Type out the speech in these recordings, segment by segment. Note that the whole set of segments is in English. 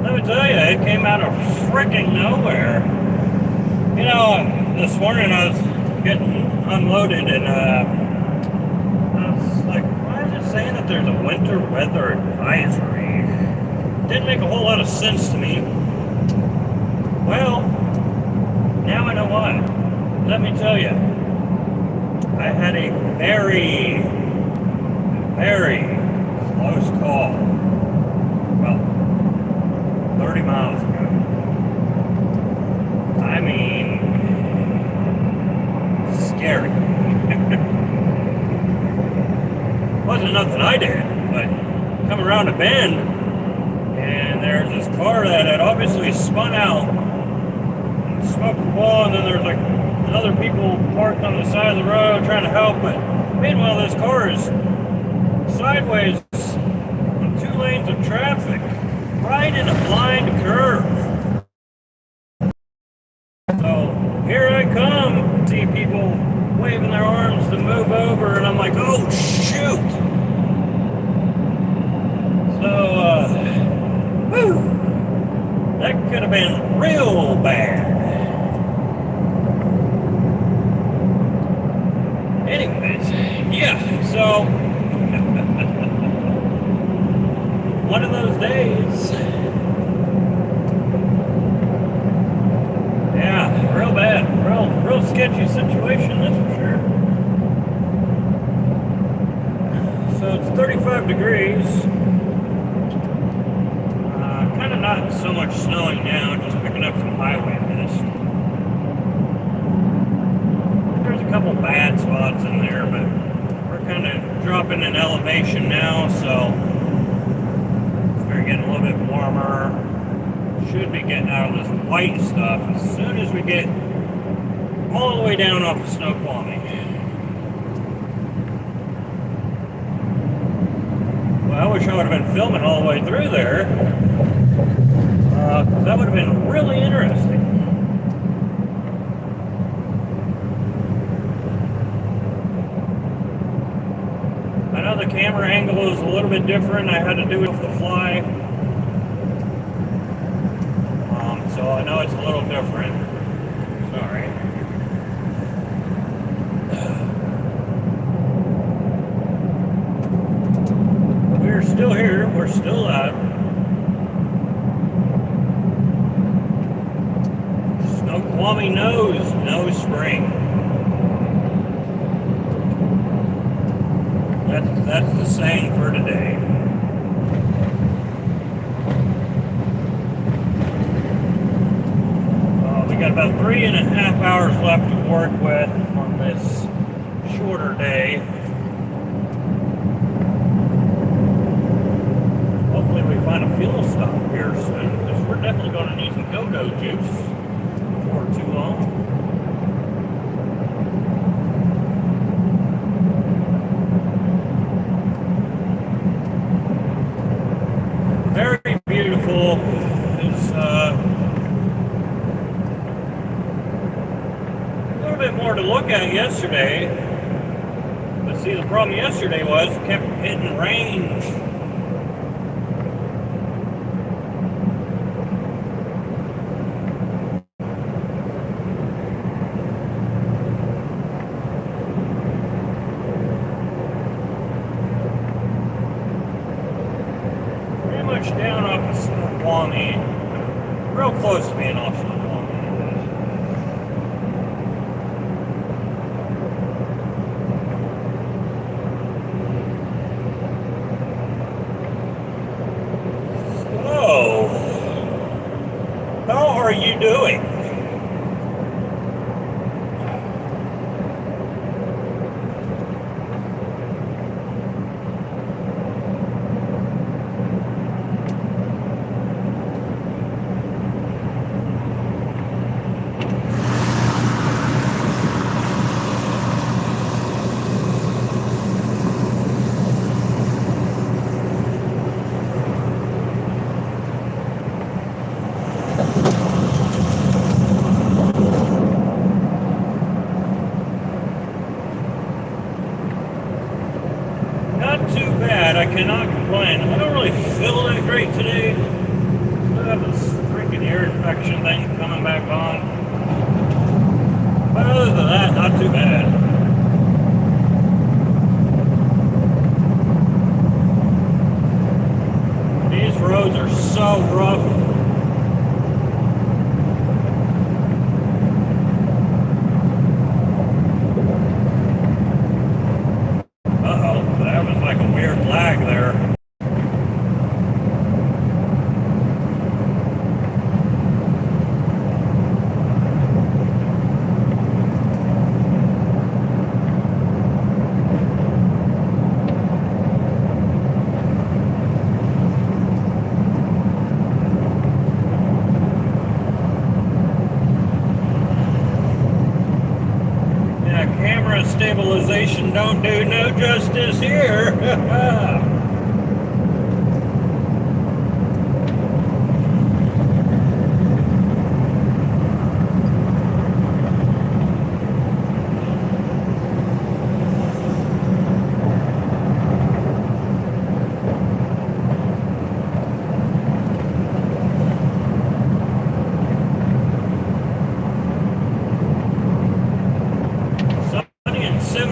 Let me tell you, it came out of freaking nowhere. You know, this morning I was getting unloaded and I was like, why is it saying that there's a winter weather advisory? Didn't make a whole lot of sense to me. Well, now I know why. Let me tell you, I had a very, very close call about 30 miles ago. I mean, scary. Wasn't nothing I did, but come around a bend, and there's this car that had obviously spun out and smoked a wall, and then there's like other people parked on the side of the road trying to help, but meanwhile this car is sideways on 2 lanes of traffic, right in a blind curve. So here I come, see people waving their arms to move over, and I'm like, oh shoot! So, whew, that could have been real bad. Anyways, yeah, so one of those days. Yeah, real bad, real sketchy situation, that's for sure. So it's 35 degrees. Kind of not so much snowing now, just picking up some highway mist. There's a couple bad spots in there, but we're kind of dropping in elevation now, so we're getting a little bit warmer. Should be getting out of this white stuff as soon as we get all the way down off of Snoqualmie. Well, I wish I would have been filming all the way through there, because that would have been really interesting. I know the camera angle is a little bit different. I had to do it off the fly. So I know it's a little different. Sorry. We're still here. We're still alive. Snoqualmie knows no spring. That's the saying for today. We got about 3.5 hours left to work with on this shorter day. Hopefully we find a fuel stop here soon, because we're definitely going to need some go-go juice before too long. Very beautiful. It's a bit more to look at yesterday, but see, the problem yesterday was it kept hitting range. Pretty much down off of Snoqualmie, real close to being off Snoqualmie. How are you doing? ear infection thing coming back on. But other than that, not too bad. These roads are so rough. Uh-oh, that was like a weird lag there. Camera stabilization don't do no justice here.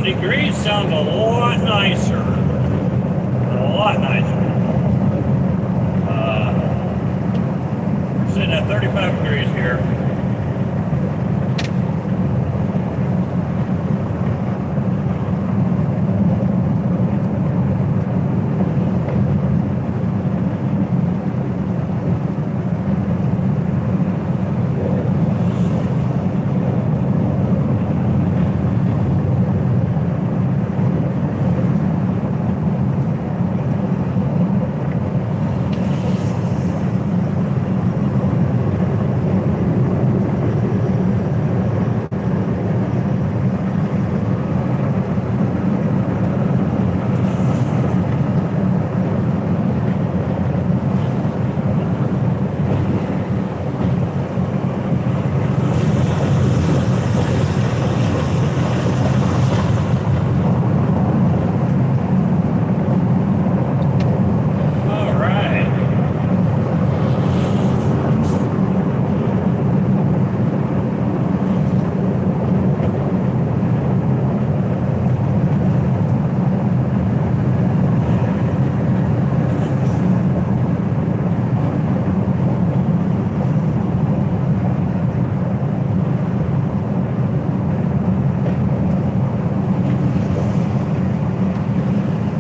Degrees sounds a lot nicer. A lot nicer. We're sitting at 35 degrees here.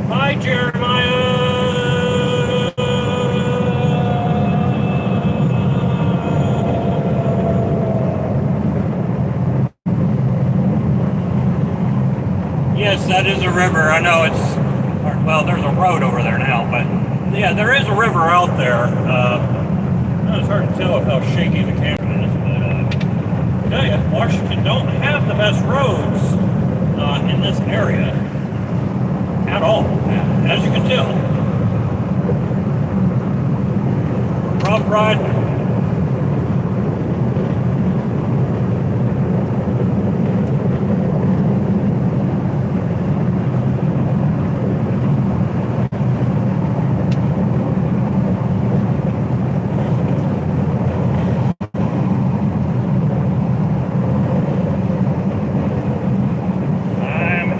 Hi, Jeremiah. Yes, that is a river. I know it's, well, there's a road over there now, but yeah, there is a river out there. It's hard to tell how shaky the camera is, but I tell you, Washington don't have the best roads in this area at all, as you can tell. Rough ride.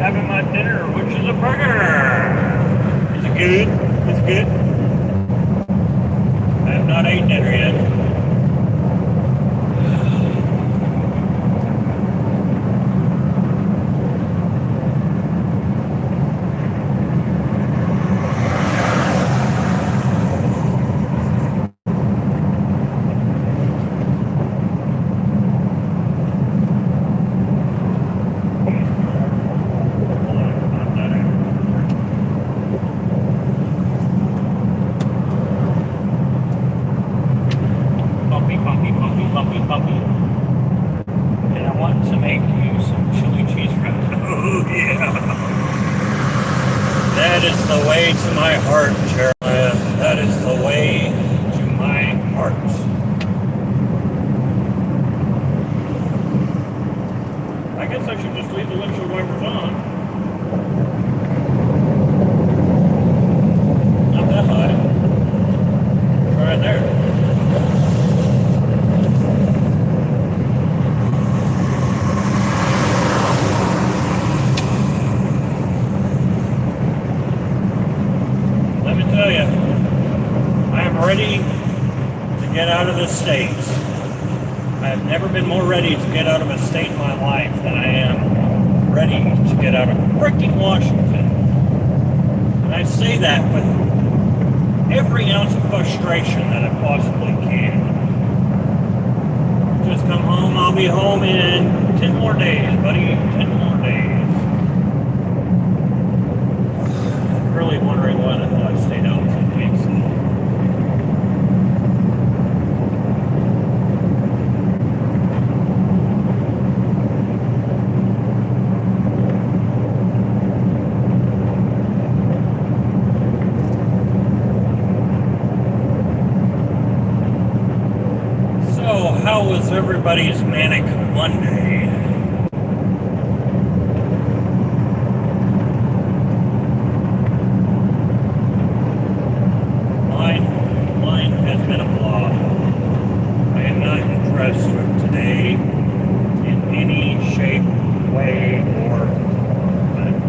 Having my dinner, which is a burger. Is it good? It's good. I have not eaten dinner yet. Puppy. And I want to make you some chili cheese fries. Oh yeah. That is the way to my heart, Jeremiah. That is the way to my heart. I guess I should just leave the windshield wipers on. Not that high. Right there. get out of the States. I have never been more ready to get out of a state in my life than I am ready to get out of freaking Washington. And I say that with every ounce of frustration that I possibly can. Just come home, I'll be home in 10 more days, buddy. 10 more days. Really wondering why the hell I stayed out 2 weeks. How was everybody's manic Monday? Mine has been a blah. I am not impressed with today in any shape, way, or form.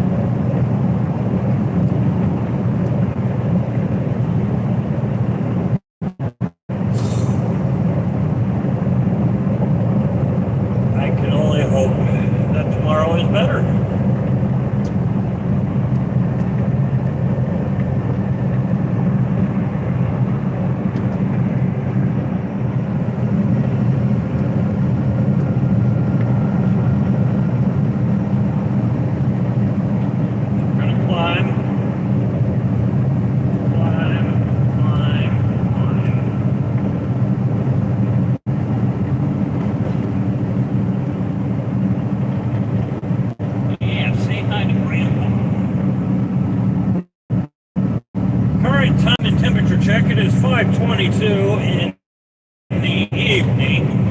I can only hope that tomorrow is better. We're gonna climb. Current time and temperature check, it is 5:22 in the evening.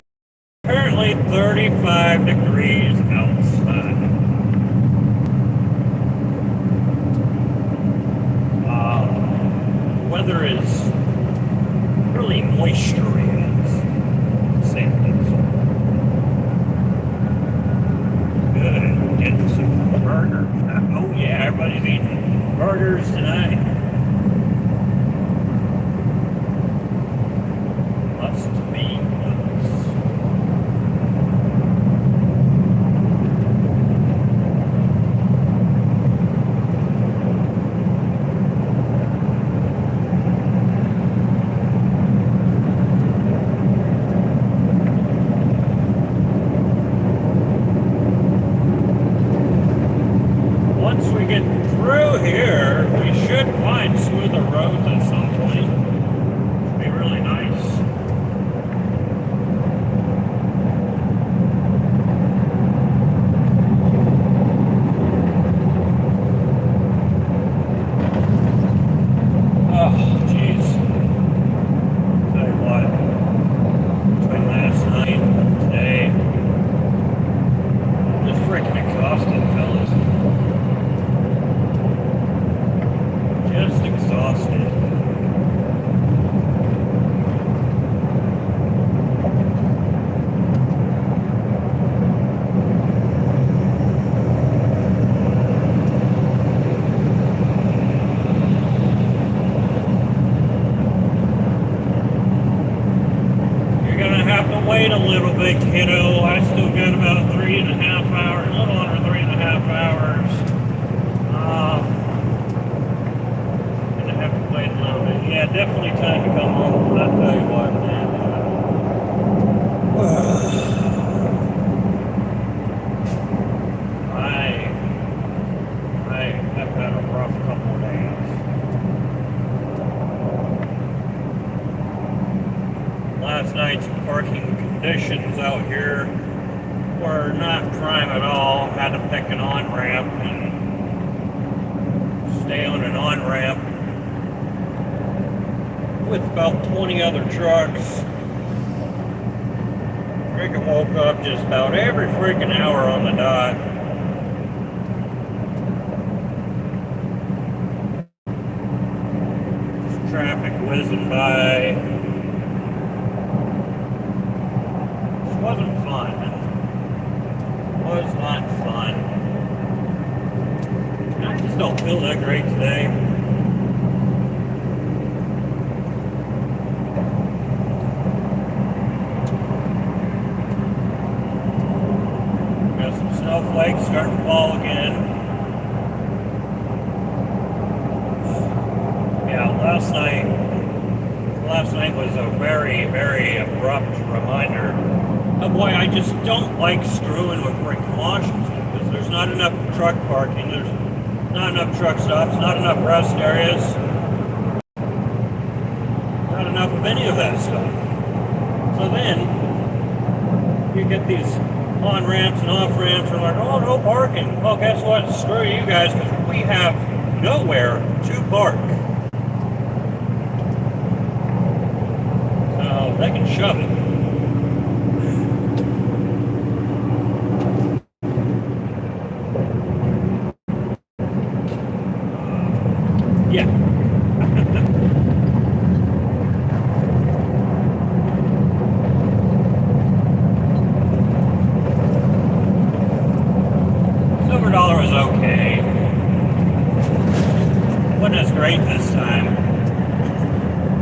Currently 35 degrees outside. Weather is really moisturous. Same thing. Good. Getting some burgers. Oh yeah, everybody's eating burgers tonight. Must be nuts. Once we get through here, we should find smoother roads at some point. It'd be really nice. Oh, jeez. Tell you what, between last night and today, I'm just freaking exhausted, fellas. Just exhausted. You're gonna have to wait a little bit, kiddo. I still got about 3.5 hours, a little under 3.5 hours. Gonna have to wait a little bit. Yeah, definitely time to come home. I'll tell you what, man. I've had a rough couple of days. Last night's parking conditions out here were not prime at all. Had to pick an on-ramp and stay on an on-ramp with about 20 other trucks. Freaking woke up just about every freaking hour on the dot. Just traffic whizzing by. This wasn't fun. Was not fun. I just don't feel that great today. snowflakes starting to fall again. Yeah, last night was a very, very abrupt reminder of why I just don't like screwing with freaking Washington, because there's not enough truck parking, there's not enough truck stops, not enough rest areas, not enough of any of that stuff. So then you get these on ramps and off ramps and like, oh, no parking. Well, guess what? Screw you guys, because we have nowhere to park. So they can shove it. Yeah. Silver Dollar was okay. Wasn't as great this time.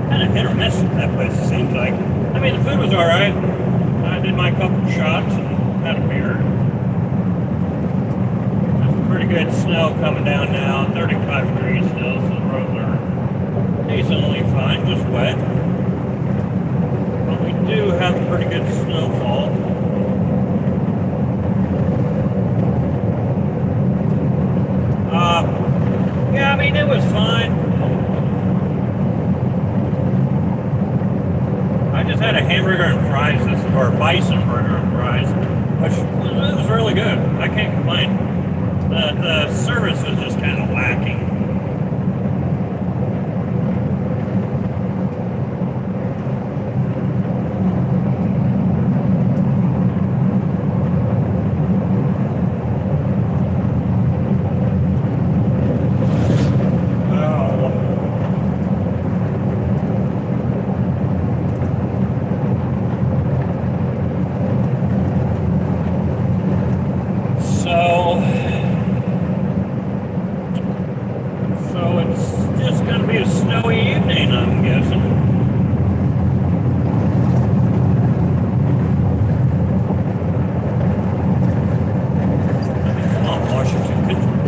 Kind of hit or miss at that place, it seems like. I mean, the food was alright. I did my couple of shots and had a beer. There's pretty good snow coming down now. 35 degrees still, so the roads are decently fine, just wet. But we do have pretty good snowfall. Yeah, I mean, it was fine. I just had a hamburger and fries, or a bison burger and fries, which was really good. I can't complain. The service was just kind of lacking. So it's just going to be a snowy evening, I'm guessing. Come on, Washington,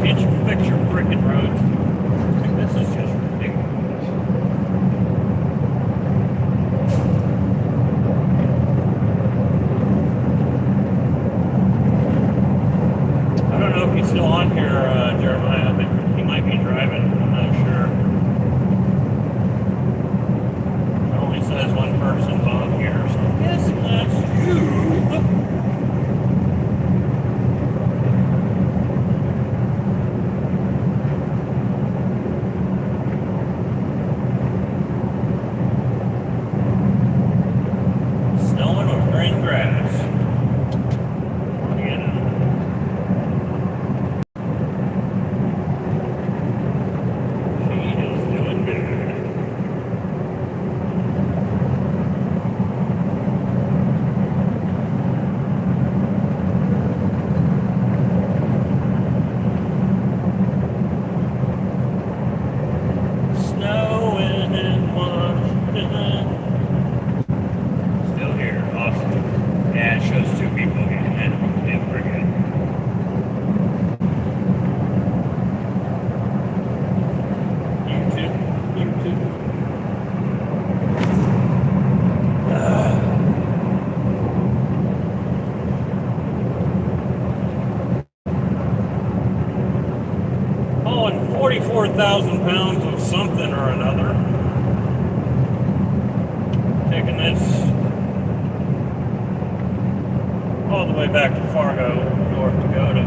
can't you fix your frickin' roads? Like, this is just ridiculous. I don't know if he's still on here, Jeremiah. I think he might be driving. I'm not sure. It only says one person's on here, so I guess that's you. Snowing or green grass. You know. She is doing good. Snowing in Washington. Still here. Awesome. Yeah, it shows two people again. Yeah, pretty good. YouTube. Hauling 44,000 pounds of something or another. Taking this all the way back to Fargo, North Dakota.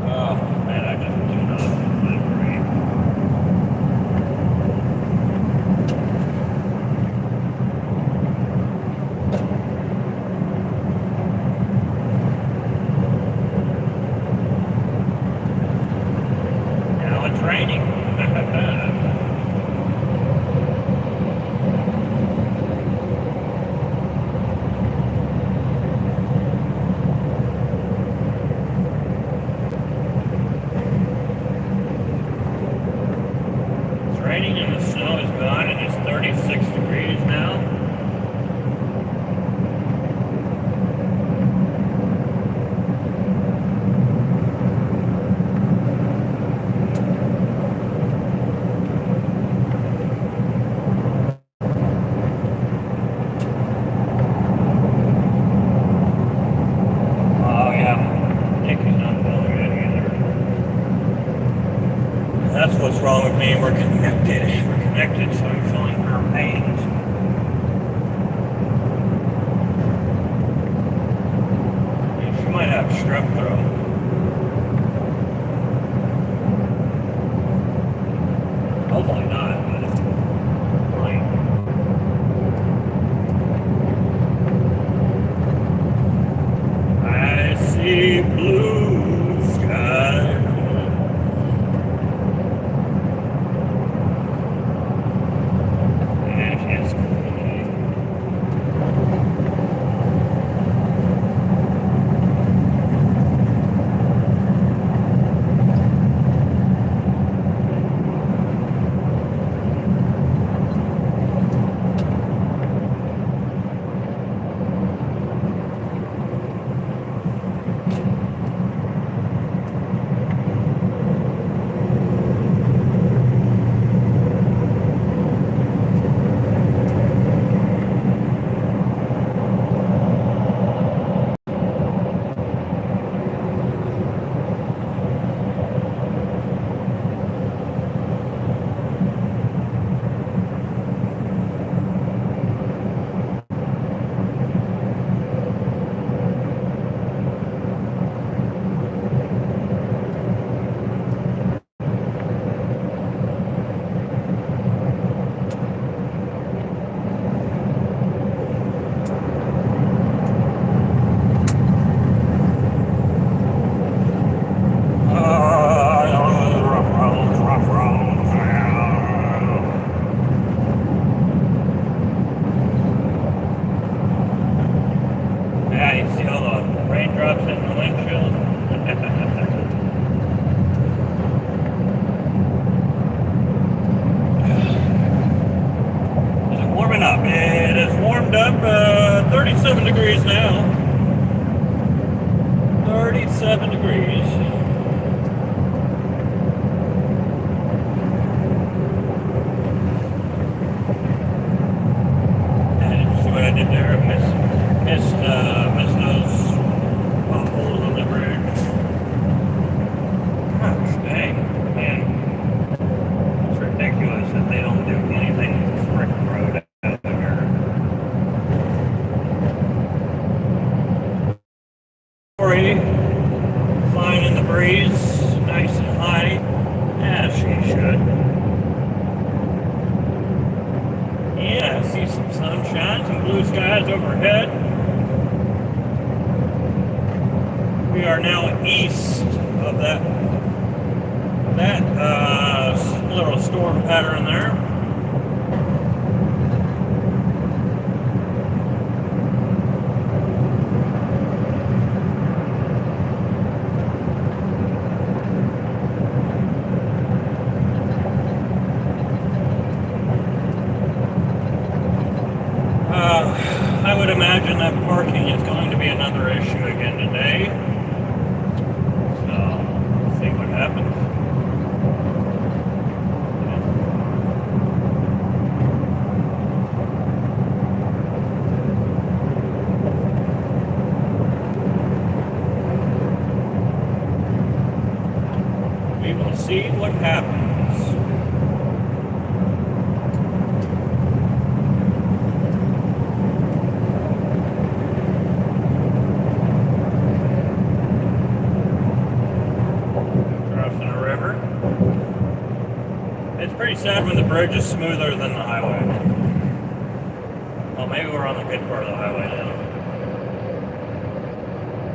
Oh man, I just do not agree. Now it's raining. Raining and the snow is gone and it's 36 degrees now. mean, we're connected. We're connected, so I'm feeling her pains. She might have strep throat. Hopefully not, but it's fine. I see blue skies. It is warmed up 37 degrees now. 37 degrees. And see what I did there? Missed those holes on the bridge. Gosh dang, man. It's ridiculous that they don't do anything with this frickin' road out there. Flying in the breeze, nice and high, as she should. Yeah, I see some sunshine, some blue skies overhead. We are now east of that little storm pattern there. I would imagine that parking is going to be another issue again today. So, we'll see what happens. We will see what happens. It's pretty sad when the bridge is smoother than the highway. Well, maybe we're on the good part of the highway now.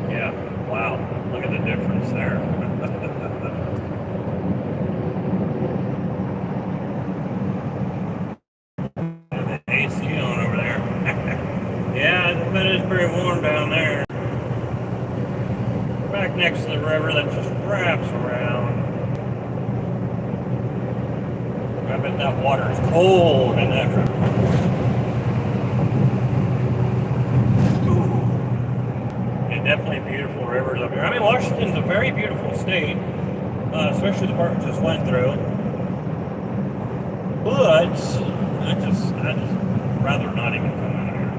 Yeah, wow. Look at the difference there. The AC on over there. Yeah, I bet it's pretty warm down there. Back next to the river that just wraps around. I bet that water is cold in that river. Ooh. Yeah, definitely beautiful rivers up here. I mean, Washington's a very beautiful state, especially the part we just went through. But I just rather not even come out here.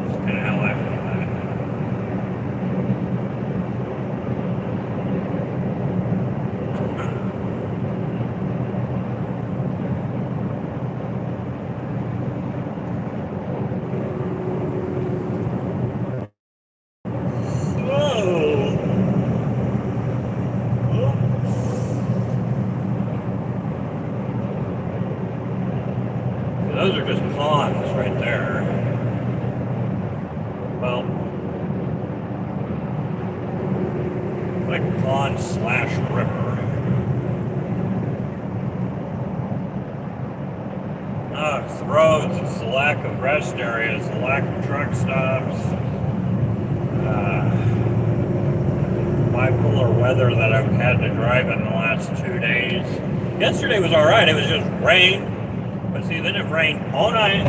That's kind of how I feel about it. those are just ponds right there. Well, like pond slash river. It's the roads, it's the lack of rest areas, the lack of truck stops, bipolar weather that I've had to drive in the last 2 days. Yesterday was alright, it was just rain, but see, then it rained all night.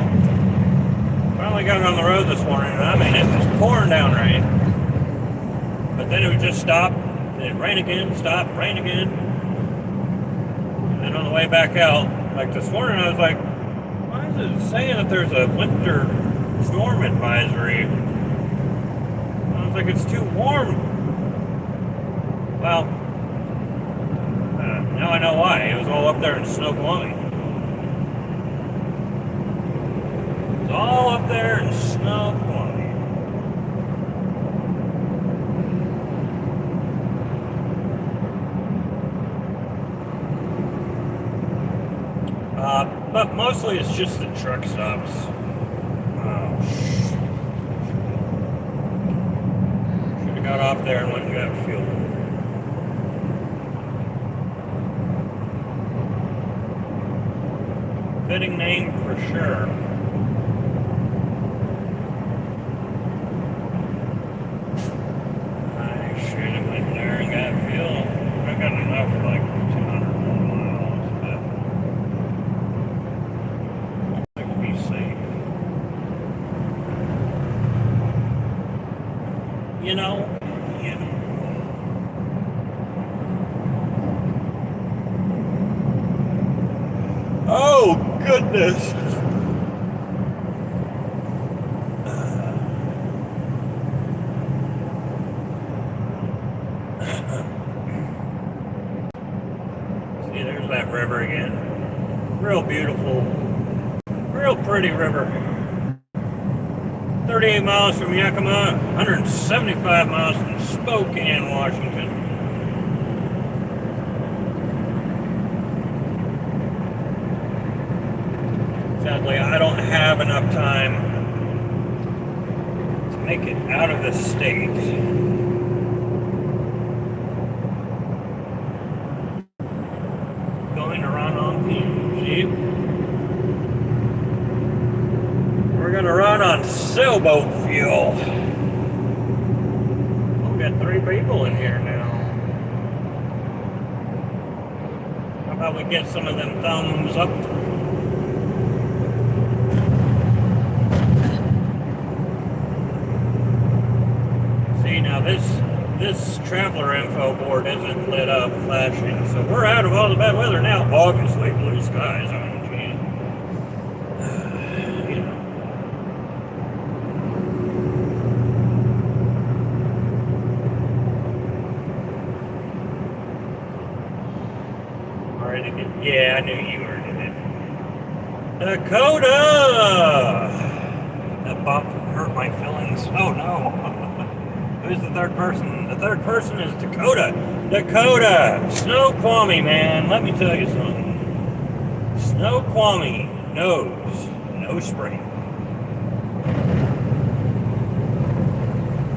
Finally got on the road this morning, and I mean, it was pouring down rain. But then it would just stop, it'd rain again, stop, rain again. And then on the way back out, like this morning, I was like, why is it saying that there's a winter storm advisory? I was like, it's too warm. Well, now I know why. It was all up there in Snoqualmie. It's all up there in Snoqualmie. But mostly it's just the truck stops. Should have got off there and went and got fuel. Fitting name for sure. I should have went there and got fuel. I got enough for like 200 more miles, but I could be safe. You know. Oh, goodness. See, there's that river again. Real beautiful, real pretty river. 38 miles from Yakima, 175 miles from Spokane, Washington. Sadly, I don't have enough time to make it out of the state. Going to run on Jeep. We're going to run on sailboat fuel. We've got 3 people in here now. How about we get some of them thumbs up? Now this traveler info board isn't lit up flashing, so we're out of all the bad weather now. Obviously, blue skies. I mean, gee. You know. All right, again. Yeah, I knew you were in it. Dakota. That bump hurt my feelings. Oh no. Who's the third person? The third person is Dakota. Dakota! Snoqualmie, man. Let me tell you something. Snoqualmie knows no spring.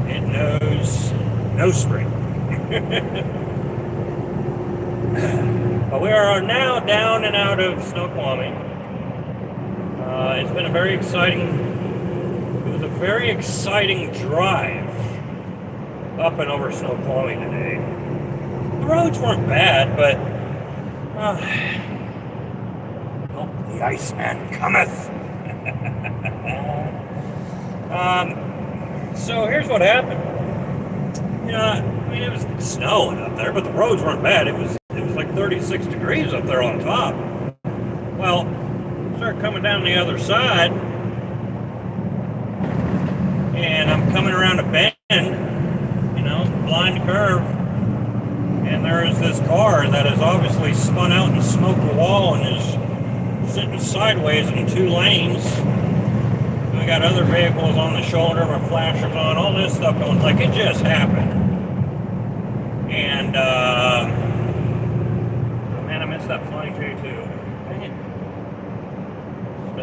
It knows no spring. But we are now down and out of Snoqualmie. It's been a very exciting drive up and over Snoqualmie today. The roads weren't bad, but the Iceman cometh. So here's what happened. You know, I mean, it was snowing up there, but the roads weren't bad. It was like 36 degrees up there on top. Well, started coming down the other side, and I'm coming around a bend, blind curve, and there is this car that has obviously spun out and smoked a wall and is sitting sideways in 2 lanes. We got other vehicles on the shoulder with flashers on, all this stuff going, like it just happened. And man, I missed that flying J2. Dang it.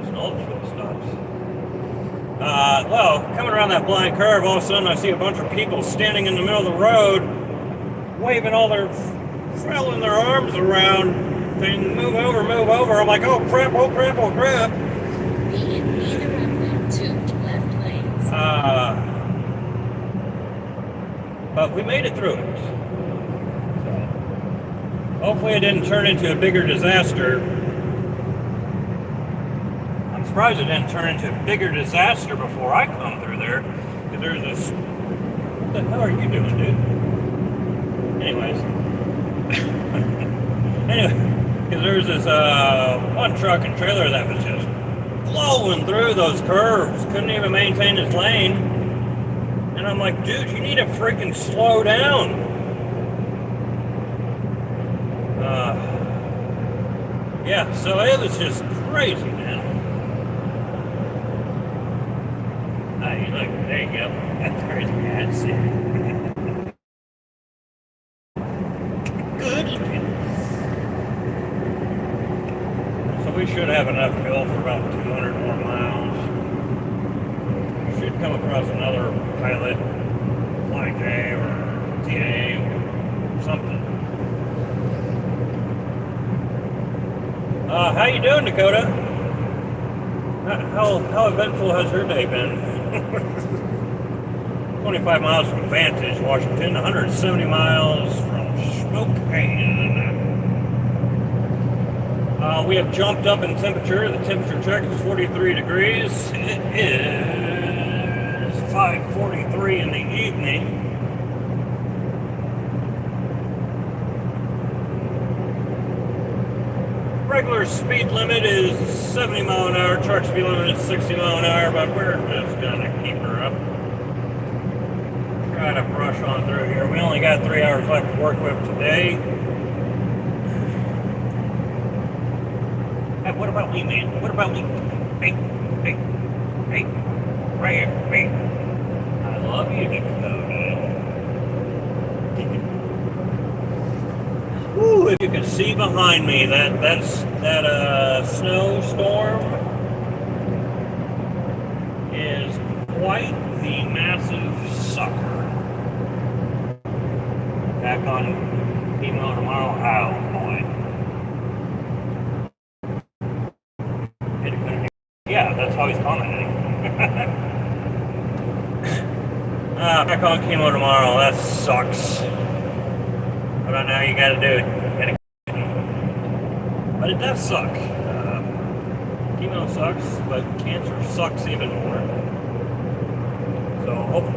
Missing all the fuel stops. Well, coming around that blind curve, all of a sudden I see a bunch of people standing in the middle of the road, waving all their, flailing their arms around, saying, move over, move over. I'm like, oh crap, oh crap, oh crap. Be in either of them 2 left lanes. But we made it through it. So, hopefully it didn't turn into a bigger disaster. I'm surprised it didn't turn into a bigger disaster before I come through there. Because there's this... What the hell are you doing, dude? Anyways. Anyway, because there's this one truck and trailer that was just blowing through those curves. Couldn't even maintain his lane. And I'm like, dude, you need to freaking slow down. Yeah, so it was just crazy, man. Look, there you go. That's crazy. That's it. Good looking. So we should have enough fuel for about 200 more miles. We should come across another pilot, Fly J or TA or something. How you doing, Dakota? How eventful has your day been? 25 miles from Vantage, Washington, 170 miles from Snoqualmie. We have jumped up in temperature. The temperature check is 43 degrees. It is 5:43 in the evening. Regular speed limit is 70 mile an hour, truck speed limit is 60 mile an hour, but we're just gonna keep her up. Try to brush on through here. We only got 3 hours left to work with today. Hey, what about me, man? What about me? Hey, right here, hey. I love you, Dakota. Woo, if you can see behind me, that snowstorm is quite the massive sucker. Back on chemo tomorrow. Oh boy. Yeah, that's how he's commenting. Back on chemo tomorrow. That sucks. I don't know how you gotta do it. But it does suck. Chemo sucks, but cancer sucks even more. So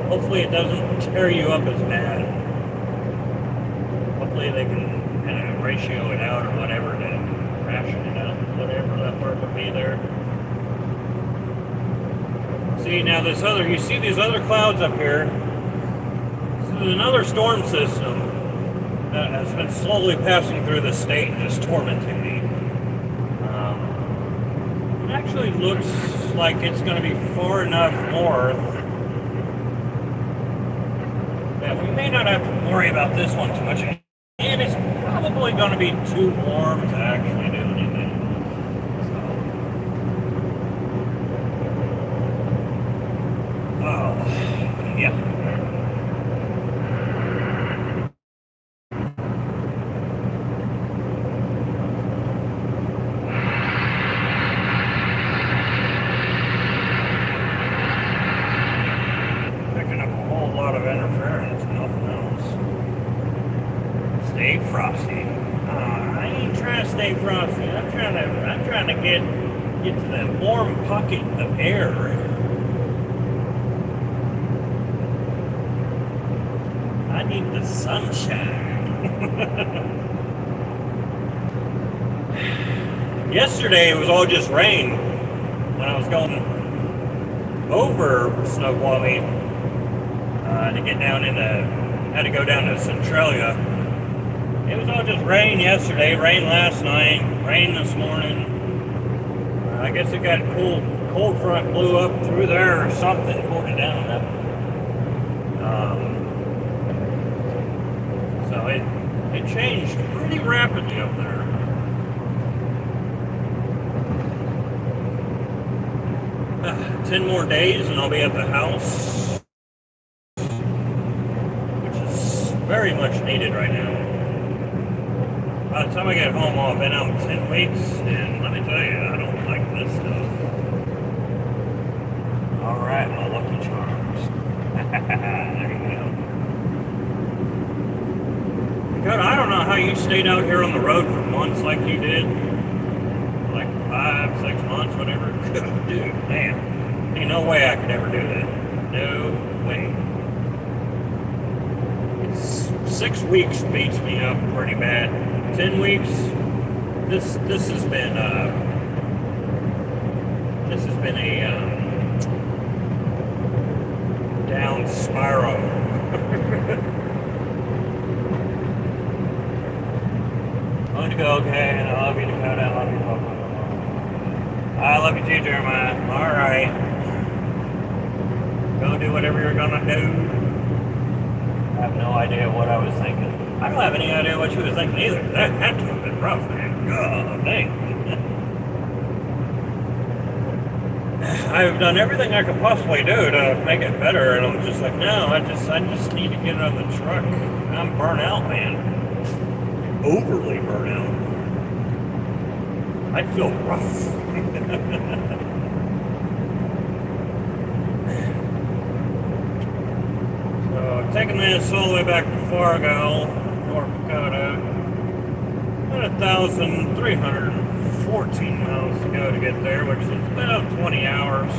hopefully it doesn't tear you up as bad. Hopefully they can kind of ratio it out or whatever to ration it out, whatever that word would be there. See, now you see these other clouds up here. This is another storm system that has been slowly passing through the state and just tormenting me. It actually looks like it's going to be far enough north that we may not have to worry about this one too much. And it's probably going to be too warm to actually do anything. So, yeah. Stay frosty. I ain't trying to stay frosty. I'm trying to get to that warm pocket of air. I need the sunshine. Yesterday it was all just rain when I was going over Snoqualmie to get down had to go down to Centralia. It was all just rain yesterday, rain last night, rain this morning. I guess it got cold front blew up through there or something, pulled it down. So it changed pretty rapidly up there. 10 more days and I'll be at the house, which is very much needed right now. By the time I get home, I'll have been out 10 weeks, and let me tell you, I don't like this stuff. Alright, my Lucky Charms. There you go. God, I don't know how you stayed out here on the road for months like you did. Like 5, 6 months, whatever. Dude, man. Ain't no way I could ever do that. No way. 6 weeks beats me up pretty bad. 10 weeks. This has been a down spiral. I want to go, okay, and I love you, Dakota. I love you, Papa. I love you too, Jeremiah. Alright. Go do whatever you're gonna do. I have no idea what I was thinking. I don't have any idea what she was thinking either. That had to have been rough, man. God dang. I've done everything I could possibly do to make it better, and I'm just like, no, I just need to get it on the truck. I'm burnt out, man. Overly burnt out. I feel rough. So, taking this all the way back to Fargo, North Dakota. 1,314 miles to go to get there, which is about 20 hours.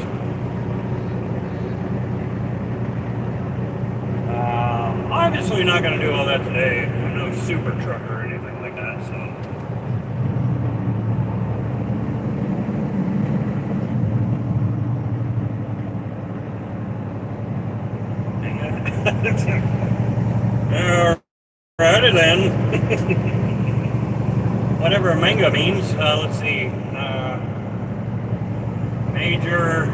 Obviously not going to do all that today. I'm no super trucker or anything like that, so. Alrighty then. Whatever mango means. Let's see. Major.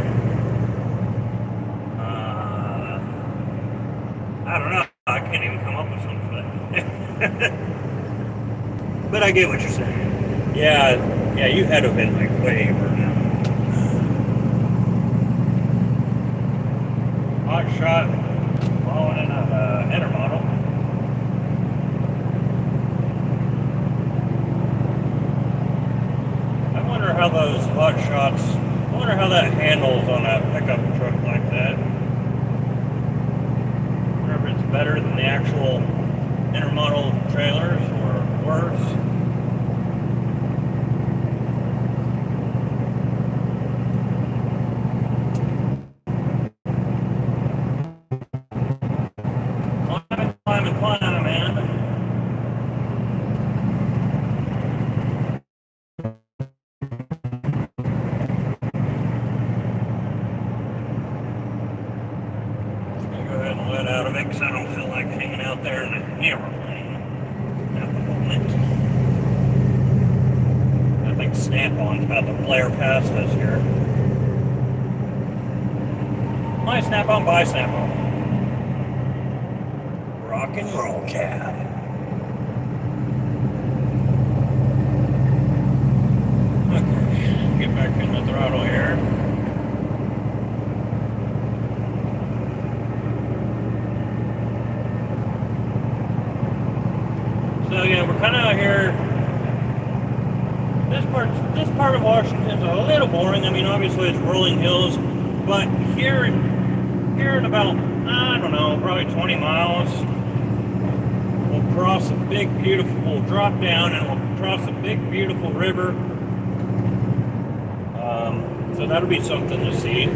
I don't know. I can't even come up with something for that. But I get what you're saying. Yeah, you had to have been like way burnt out. Hot shot. Following in an intermodal. I wonder how those hot shots, I wonder how that handles on a pickup truck like that. I wonder if it's better than the actual intermodal trailers or worse. Climbing, man. Go ahead and let out of it because I don't feel like hanging out there in an airplane at the moment. I think Snap-on's about to flare past us here. My Snap-on, bye Snap-on. Rock and roll cab. Okay, get back in the throttle here. So yeah, we're kind of out here. This part of Washington's a little boring. I mean, obviously it's rolling hills, but here in about, I don't know, probably 20 miles, we'll cross a big, beautiful, we'll drop down and we'll cross a big, beautiful river. So that'll be something to see.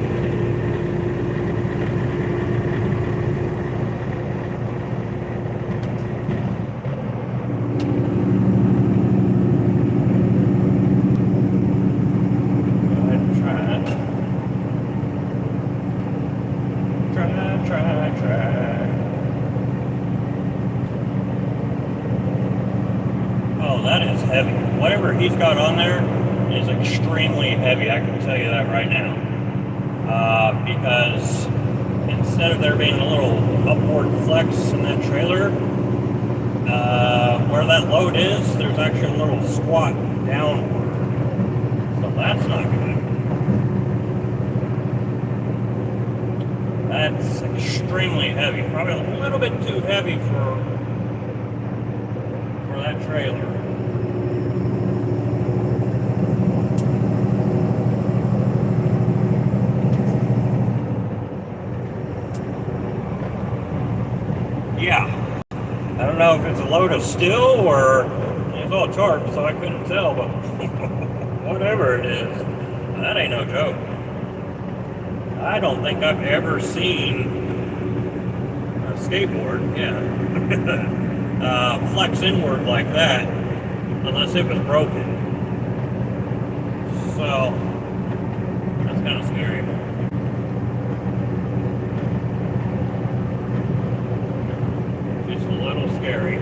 Oh, that is heavy. Whatever he's got on there is extremely heavy, I can tell you that right now. Because instead of there being a little upward flex in that trailer, where that load is, there's actually a little squat downward. So that's not good. That's extremely heavy. Probably a little bit too heavy for that trailer. Yeah. I don't know if it's a load of steel or it's all tarp, so I couldn't tell, but whatever it is, that ain't no joke. I don't think I've ever seen a skateboard, flex inward like that, unless it was broken. So, that's kind of scary. Just a little scary.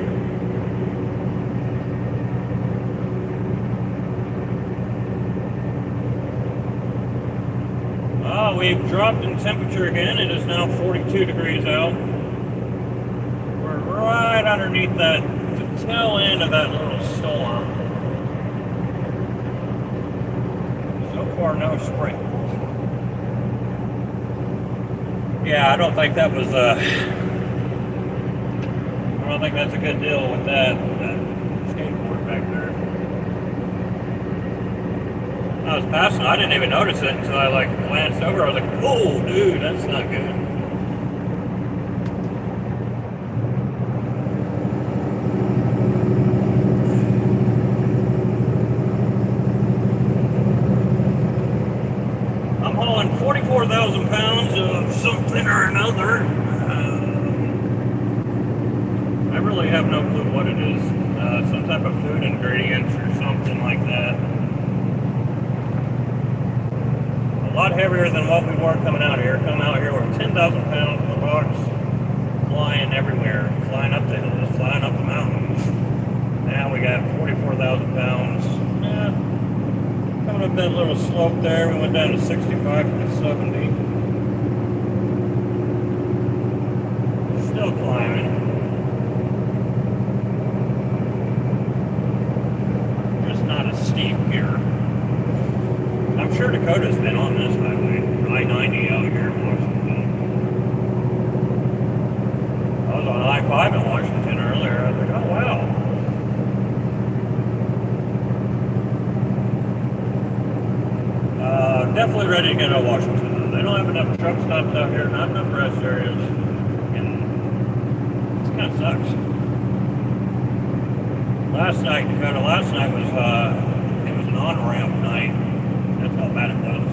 We've dropped in temperature again. It is now 42 degrees out. We're right underneath the tail end of that little storm. So far, no spring. Yeah, I don't think that was I don't think that's a good deal with that skateboard back there. I was passing, I didn't even notice it until I glanced over. I was like, oh dude, that's not good. I'm hauling 44,000 pounds of something or another. I really have no clue what it is. Some type of food ingredients or something like that. A lot heavier than what we were coming out here. Coming out here with 10,000 pounds of rocks flying everywhere, flying up the hills, flying up the mountains. Now we got 44,000 pounds. Coming up that little slope there, we went down to 65 to 70. Still climbing. Just not as steep here. I'm sure Dakota's been on this highway, I-90 out here in Washington. I was on I-5 in Washington earlier. I was like, oh wow. Definitely ready to get out of Washington. They don't have enough truck stops out here, not enough rest areas, and it kind of sucks. Last night was it was an on-ramp night. That's how bad it was.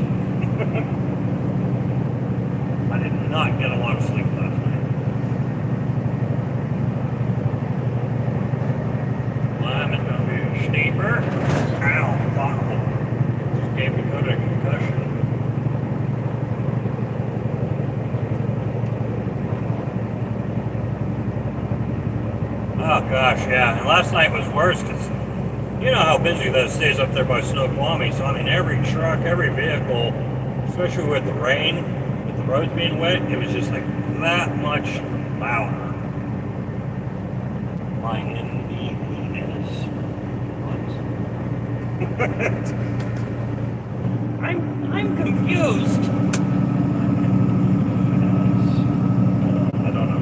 I did not get a lot of sleep last night. Climb is going to be steeper. Ow, pothole. Just gave me a concussion. Oh gosh, yeah. And last night was worse because you know how busy that stays up there by Snoqualmie. So I mean, every truck, every vehicle, especially with the rain, with the roads being wet, it was just like that much louder. My NBE is what? I'm confused. I don't know.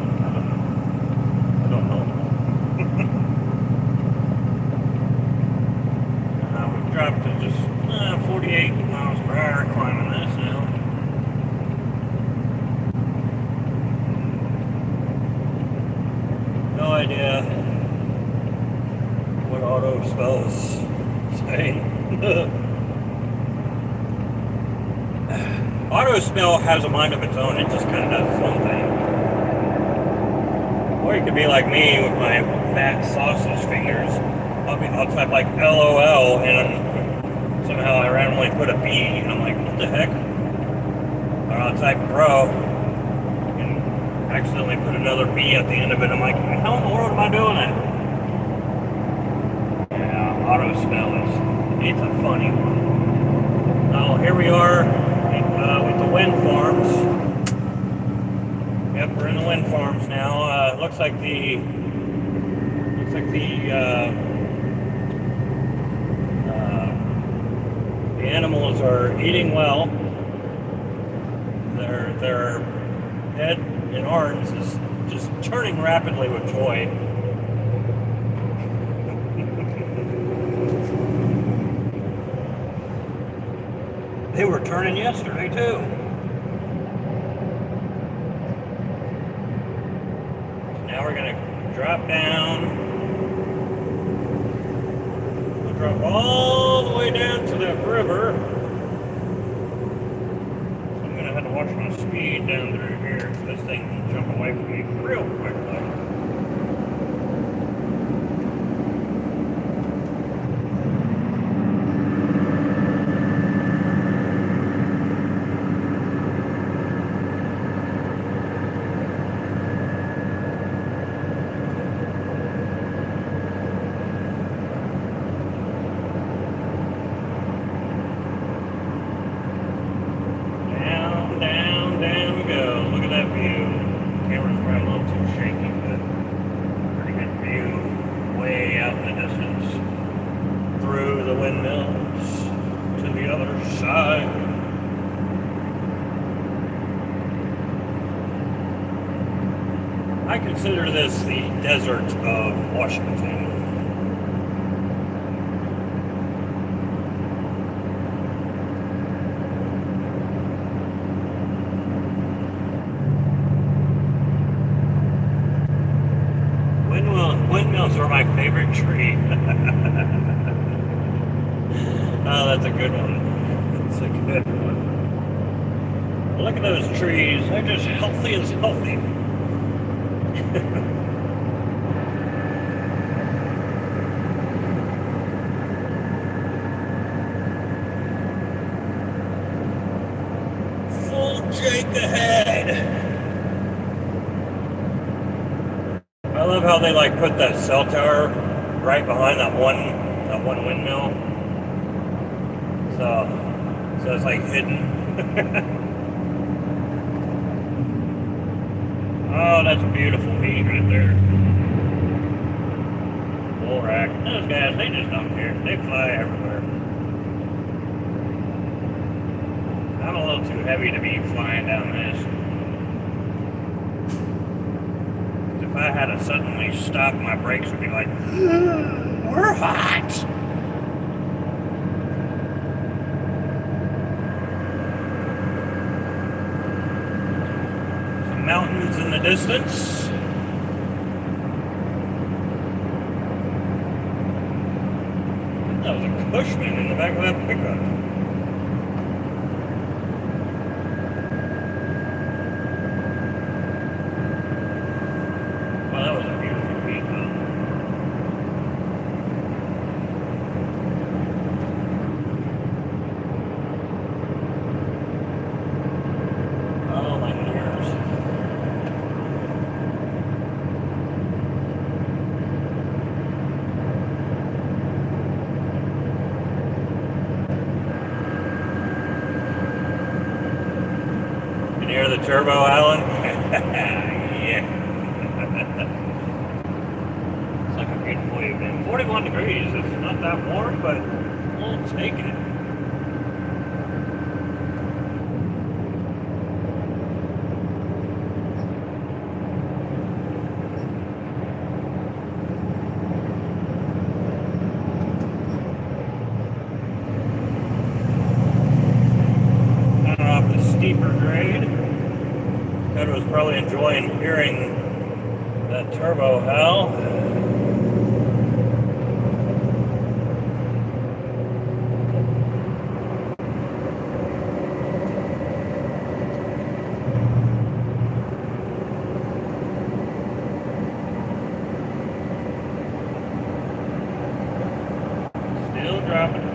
We've dropped to just 48 miles per hour climbing this now. No idea what auto spell is saying. Auto spell has a mind of its own. It just kind of does its own thing. Or you could be like me with my fat sausage fingers. I'll type like LOL and somehow I randomly put a B and I'm like, what the heck? Or I'll type bro and accidentally put another B at the end of it. I'm like, how in the world am I doing that? Yeah, auto spell it's a funny one. Oh, here we are with the wind farms. Yep, we're in the wind farms now. Looks like the animals are eating well. They're head and arms is just turning rapidly with joy. They were turning yesterday too. Now we're gonna drop down. We'll drop all the way down to that river. So I'm gonna have to watch my speed down through here, because this thing can jump away from me real quickly. I consider this the desert of Washington. Windmills are my favorite tree. Oh, that's a good one. That's a good one. Look at those trees. They're just healthy as healthy. Full Jake ahead. I love how they like put that cell tower right behind that one windmill. So it's like hidden. Oh, that's a beautiful heat right there. Bull rack. Those guys, they just don't care. They fly everywhere. I'm a little too heavy to be flying down this. If I had to suddenly stop, my brakes would be like, we're hot. Some mountains in the distance. That was a Cushman in the back of that pickup. Well, that was a beautiful beat, though. Oh, my ears. You can hear the turbo, Alan? Yeah. It's like a beautiful evening. 41 degrees. It's not that warm, but we'll take it. Off the steeper grade. Ted was probably enjoying hearing that turbo howl. Still dropping.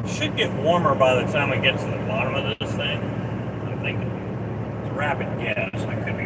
Should get warmer by the time it gets to the bottom of this thing. I'm thinking. It's a rapid guess. I could be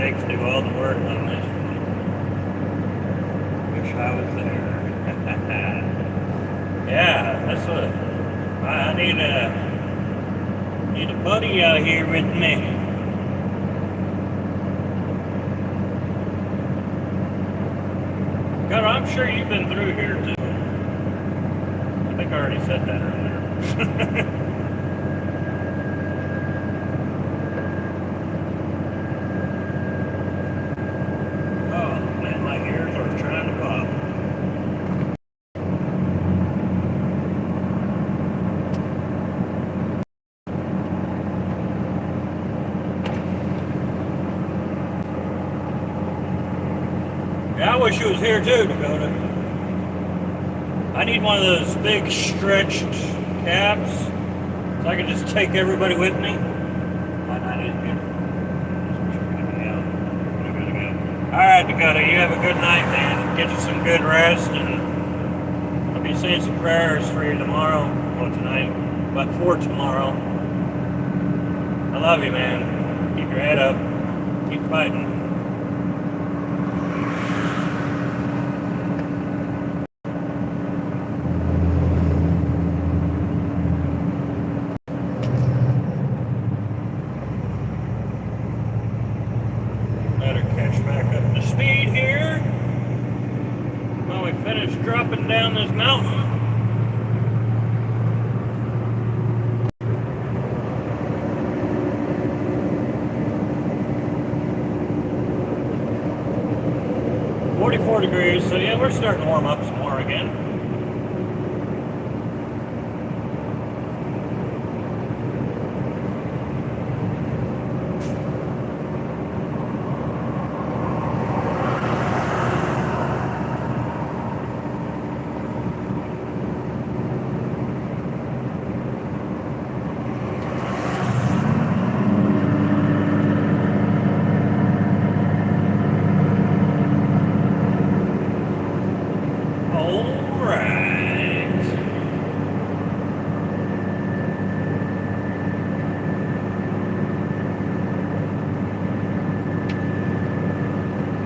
mistakes do all the work on this. Wish I was there. Yeah, that's what I need a buddy out here with me. God, I'm sure you've been through here too. I think I already said that earlier. Oh man, my ears are trying to pop. Yeah, I wish you was here too, Dakota. I need one of those big stretched cabs so I can just take everybody with me. I need to get All right, Dakota, you have a good night, man. Get you some good rest, and I'll be saying some prayers for you tomorrow. Well, tonight, but for tomorrow. I love you, man. Keep your head up. Keep fighting. Better catch back up to speed here while we finish dropping down this mountain. .44 degrees, so yeah, we're starting to warm up some more again.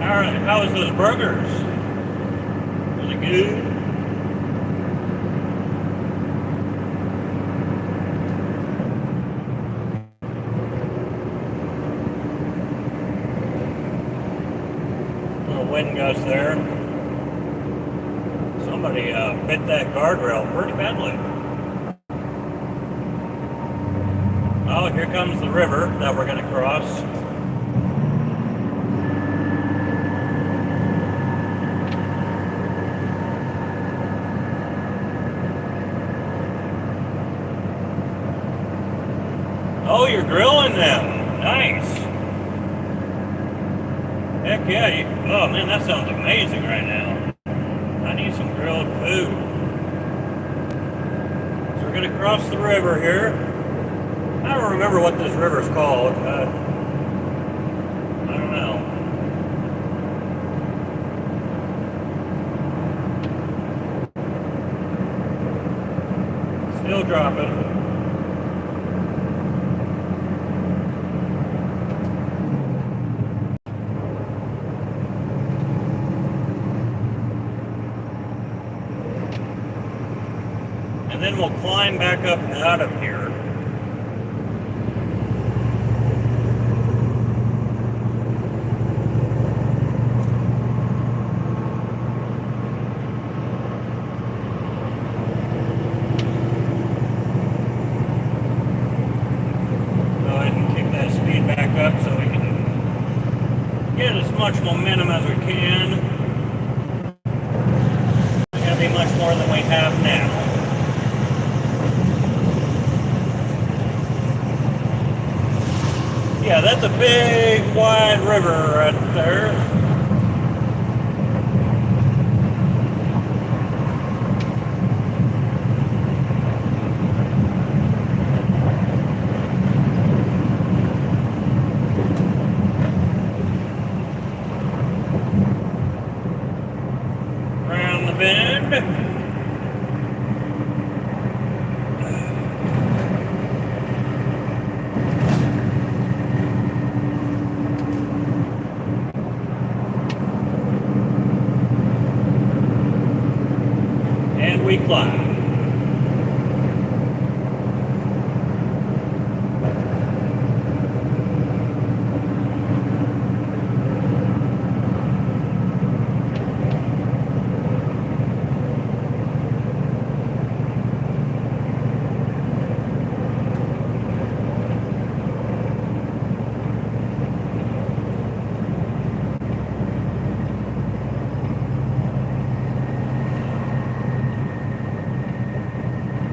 Alright, how was those burgers? Was it good? Little wind gust there. Somebody bit that guardrail pretty badly. Oh, here comes the river that we're going to cross. Oh, you're grilling them. Nice. Heck yeah. Oh, man, that sounds amazing right now. I need some grilled food. So we're going to cross the river here. I don't remember what this river's called. I don't know. Still dropping. And then we'll climb back up out of here. Go ahead and kick that speed back up so we can get as much momentum as we can. It's going to be much more than we have now. Yeah, that's a big, wide river right there. Around the bend. we climb.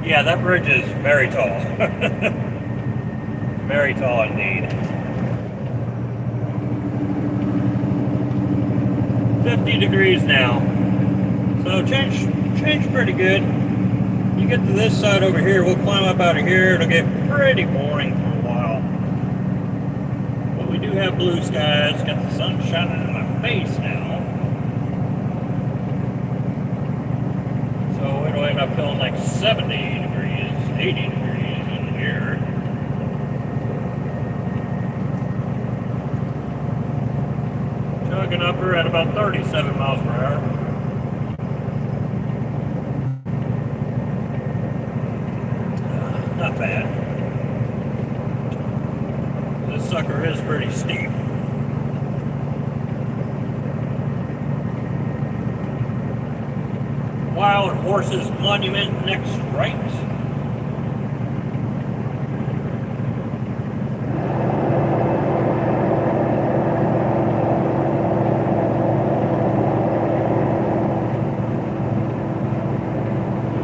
Yeah, that bridge is very tall. Very tall indeed. 50 degrees now. So change pretty good. You get to this side over here, we'll climb up out of here. It'll get pretty boring for a while. But we do have blue skies. Got the sun shining in my face now. So it'll end up feeling like 70 degrees, 80 degrees in here. Chugging up her at about 37 miles per hour. Not bad. This sucker is pretty steep. Wild Horses Monument next right.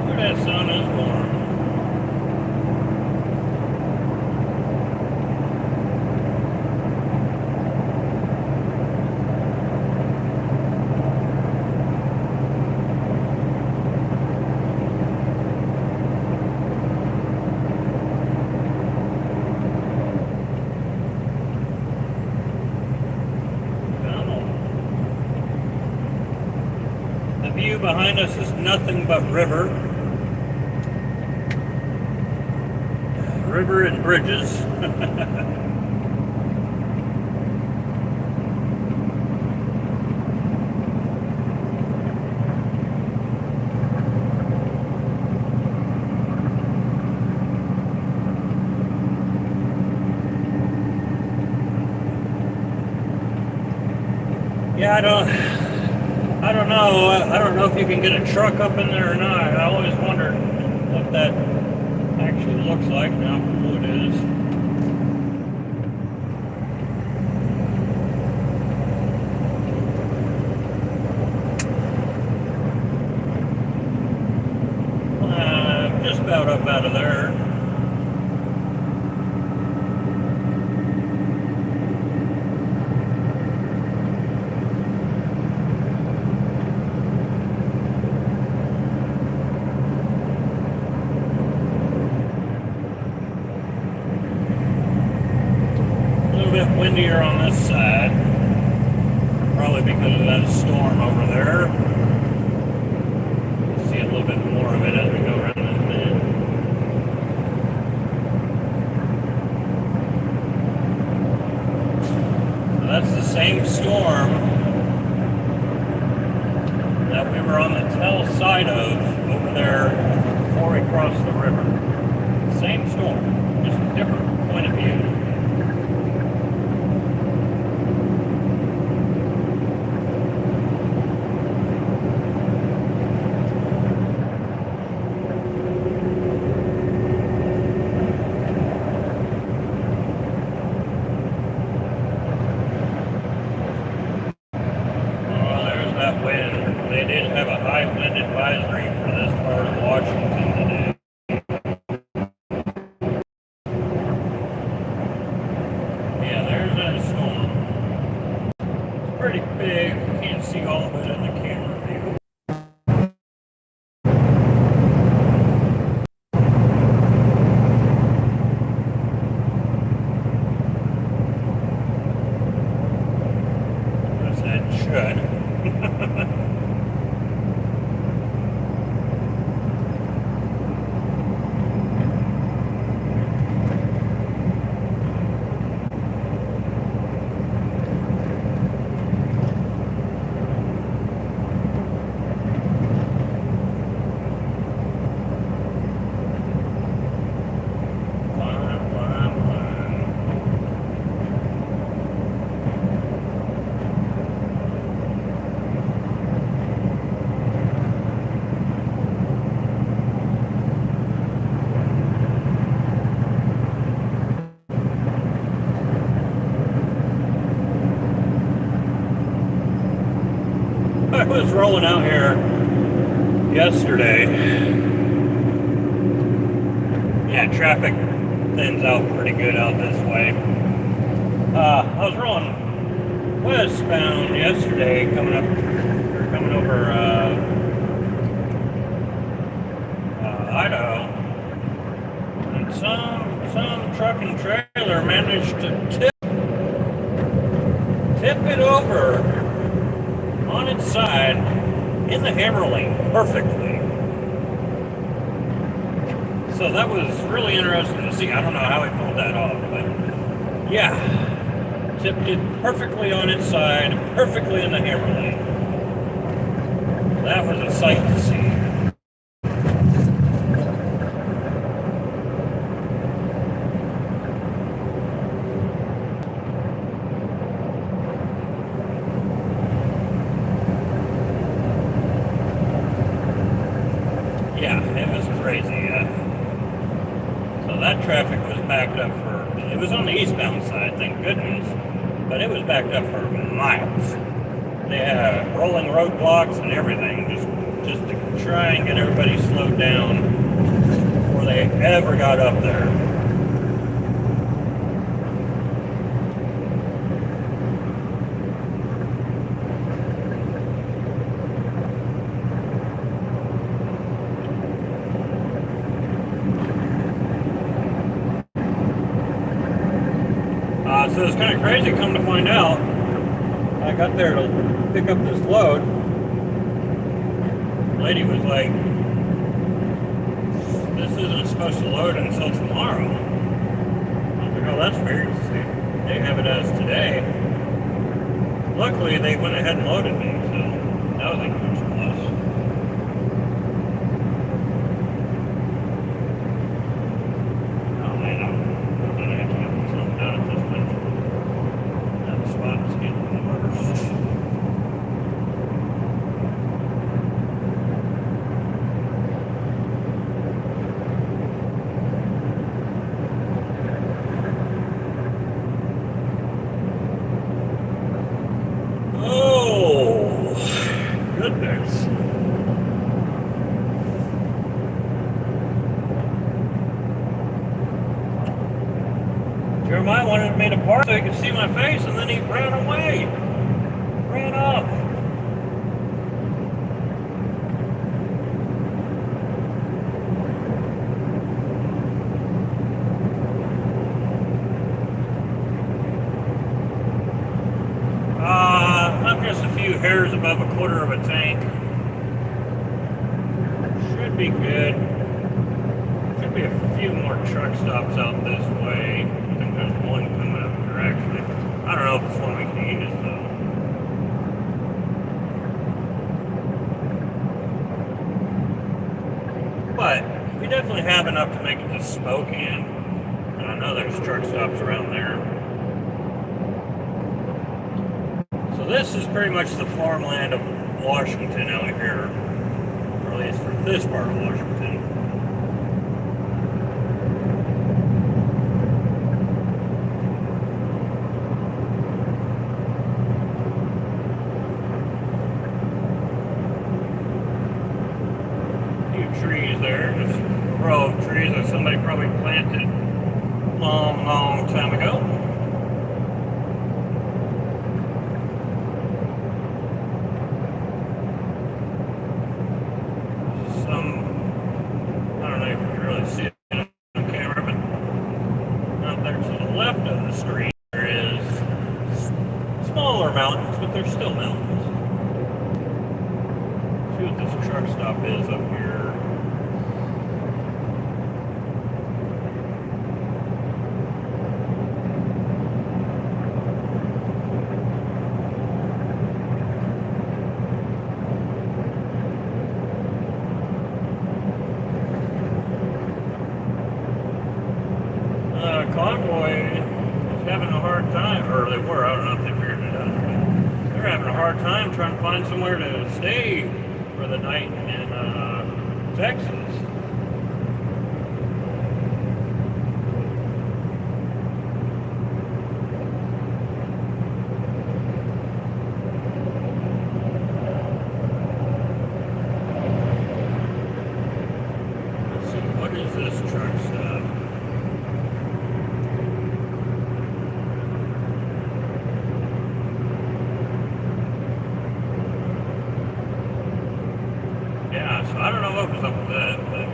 Ooh, that sun is warm. The view behind us is nothing but river. River and bridges. Yeah, I don't know. I don't know if you can get a truck up in there or not. I always wondered what that actually looks like and how cool it is. Just about up out of there. Windier on this side, probably because of that storm over there. We'll see a little bit more of it as we go around this bend. So that's the same storm that we were on the tail side of over there before we crossed the river. Same storm, just a different point of view. They did have a high wind advisory for this part of Washington today. Yeah, there's that storm. It's pretty big. You can't see all of it in the camera view. That's that should. I was rolling out here yesterday. Yeah, traffic thins out pretty good out this way. I was rolling westbound yesterday, coming over Idaho, and some truck and trailer managed to tip it over on its side in the hammer lane perfectly. So that was really interesting to see. I don't know how he pulled that off, but yeah, tipped it perfectly on its side, perfectly in the hammer lane. That was a sight to see. Yeah, it was crazy. So that traffic was backed up it was on the eastbound side, thank goodness, but it was backed up for miles. They had rolling roadblocks and everything, just to try and get everybody slowed down before they ever got up there. So it's kind of crazy, come to find out. I got there to pick up this load. The lady was like, this isn't supposed to load until tomorrow. I was like, oh, that's weird. They have it as today. Luckily, they went ahead and loaded me, so that was a huge plus. Oh man, I'm gonna have to get something done at this point. That spot is getting worse. Goodness. Jeremiah wanted me to park so he could see my face, and then he ran away. Ran off. I'm just a few hairs above a quarter of a tank. Should be good. Should be a few more truck stops out this way. I think there's one coming up here actually. I don't know if it's one we can use though. But we definitely have enough to make it to Spokane. And I know there's truck stops around there. So this is pretty much the farmland of Washington out here. Or at least for this part of Washington. Trees there, just a row of trees that somebody probably planted long time ago. I don't know if you can really see it on camera, but out there to the left of the street there is smaller mountains, but they're still mountains. See what this truck stop is up here. Convoy is having a hard time, or they were, I don't know if they figured it out, but they're having a hard time trying to find somewhere to stay for the night in Texas. know what's up with that, but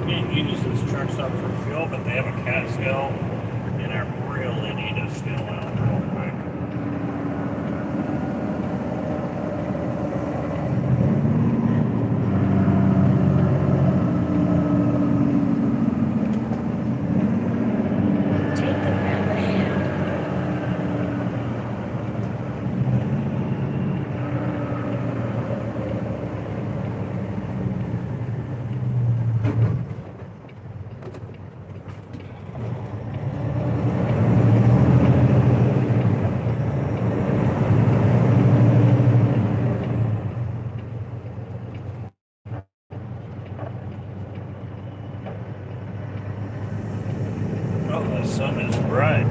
can't use this truck stop for fuel, but they have a cat scale, and I really need to scale out real quick. Take the map ahead. Oh, the sun is bright.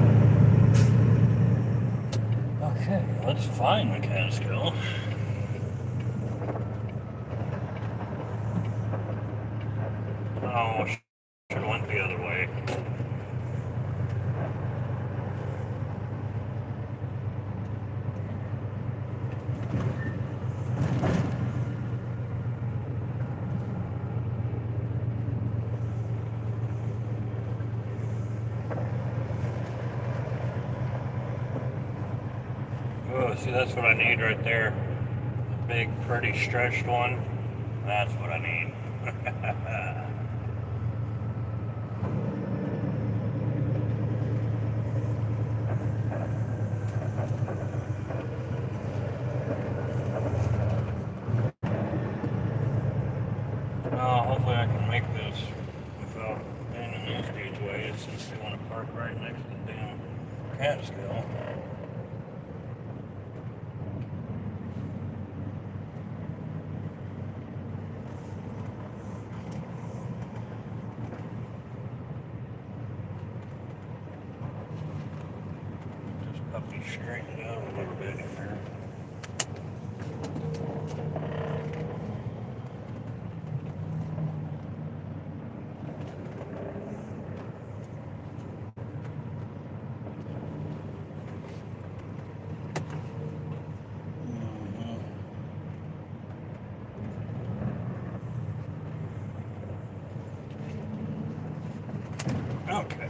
Okay, let's find the Catskill. Oh, should have went the other way. Oh, see, that's what I need right there. The big, pretty stretched one. That's what I need. Oh, hopefully I can make this without being in these dudes' way, since they want to park right next to the damn Catskill. This puppy straightened out a little bit here. Okay.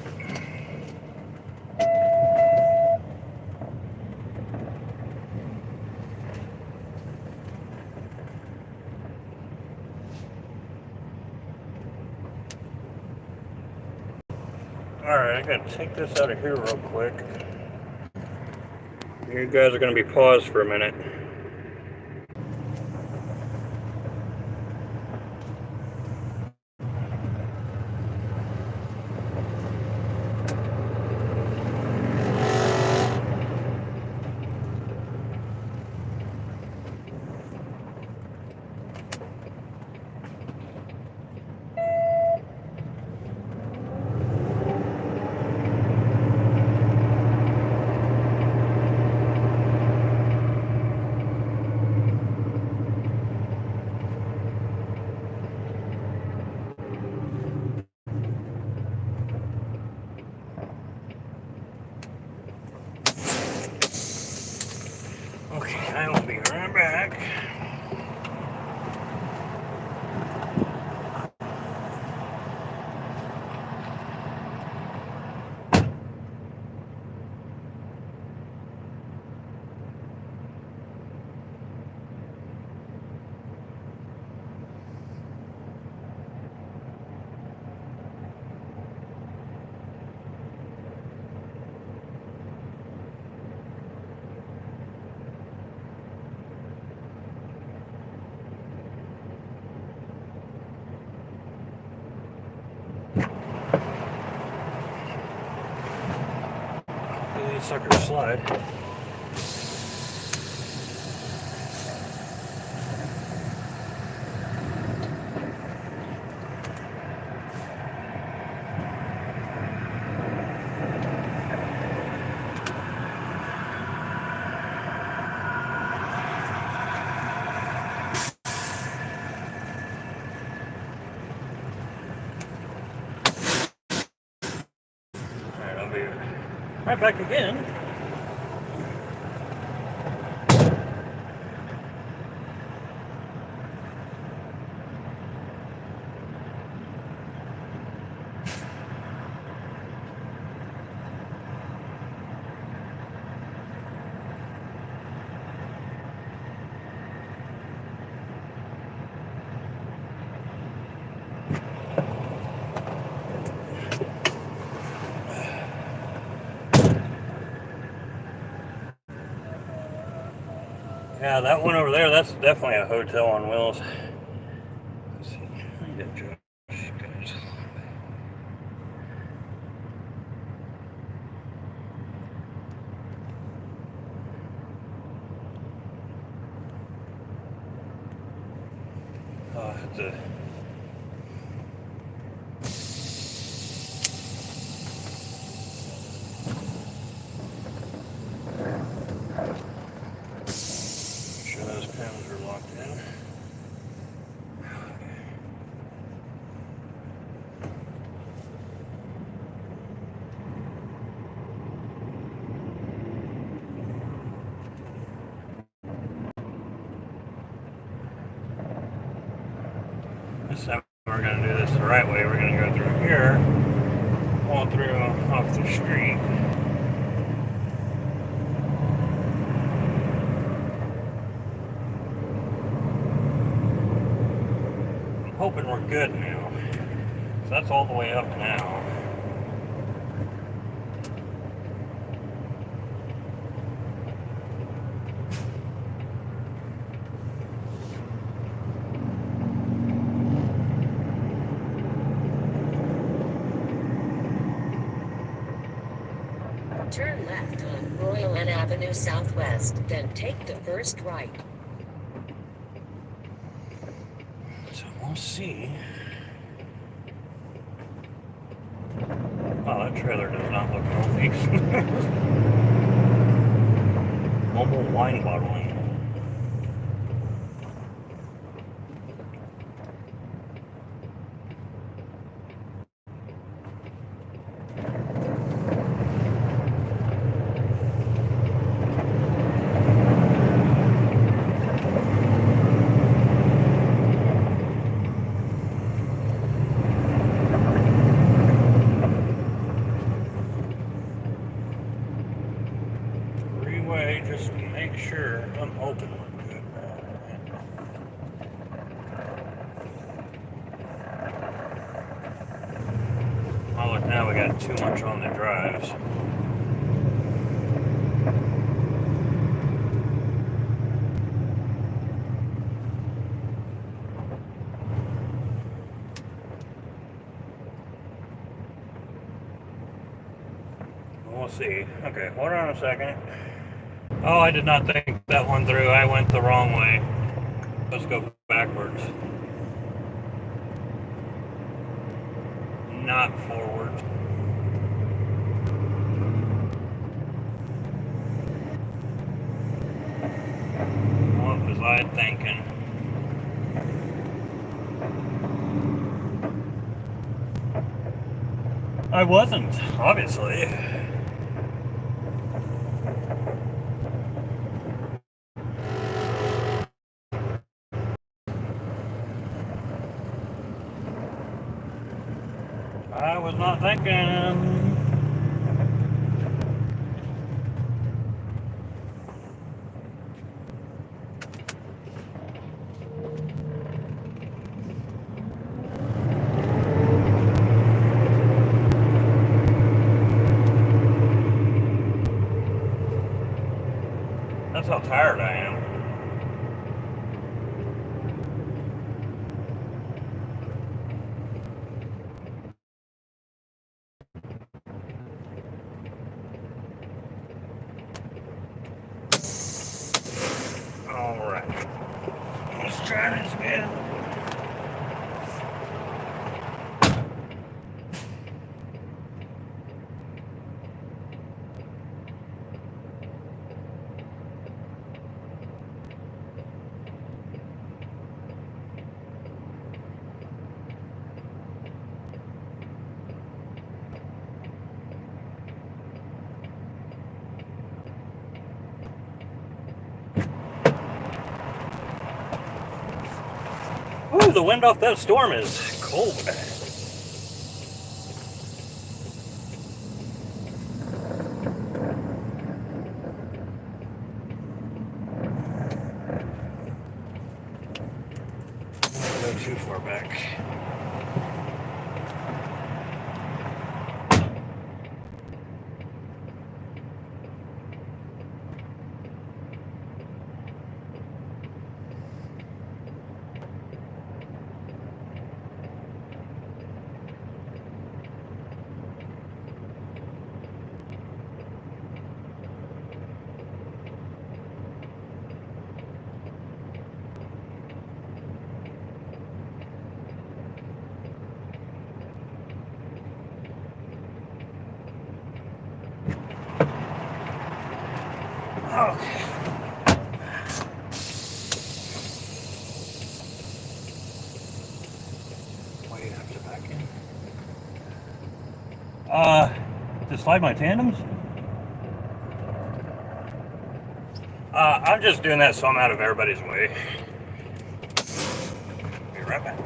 Alright, I gotta take this out of here real quick. You guys are gonna be paused for a minute. Okay, I will be right back. These suckers slide. Right back again. Yeah, that one over there, that's definitely a hotel on wheels. Let's see. I need to Josh, guys. Oh, I have to. Make sure those pins are locked in. This time we're going to do this the right way. We're going to go through here, all through off the street. I'm hoping we're good now. So that's all the way up now. Turn left on Royal N Avenue Southwest, then take the first right. So we'll see. Oh, that trailer does not look healthy. Mobile wine bottling. Freeway, just to make sure. I'm hoping we're good. Oh, look, now we got too much on the drives. We'll see. Okay, hold on a second. Oh, I did not think that one through. I went the wrong way. Let's go backwards. Not forwards. What was I thinking? I wasn't, obviously. I was not thinking. That's how tired I am. Alright. Let's try this again. Ooh, the wind off that storm is cold. Don't go too far back. Okay. Wait, I have to back in. To slide my tandems? I'm just doing that so I'm out of everybody's way. Be right back.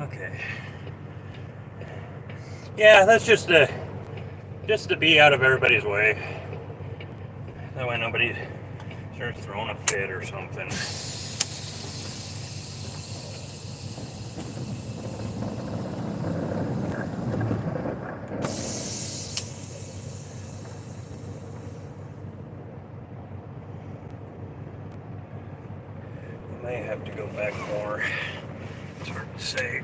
Okay. Yeah, that's just to be out of everybody's way. That way nobody starts throwing a fit or something. I may have to go back more. It's hard to say.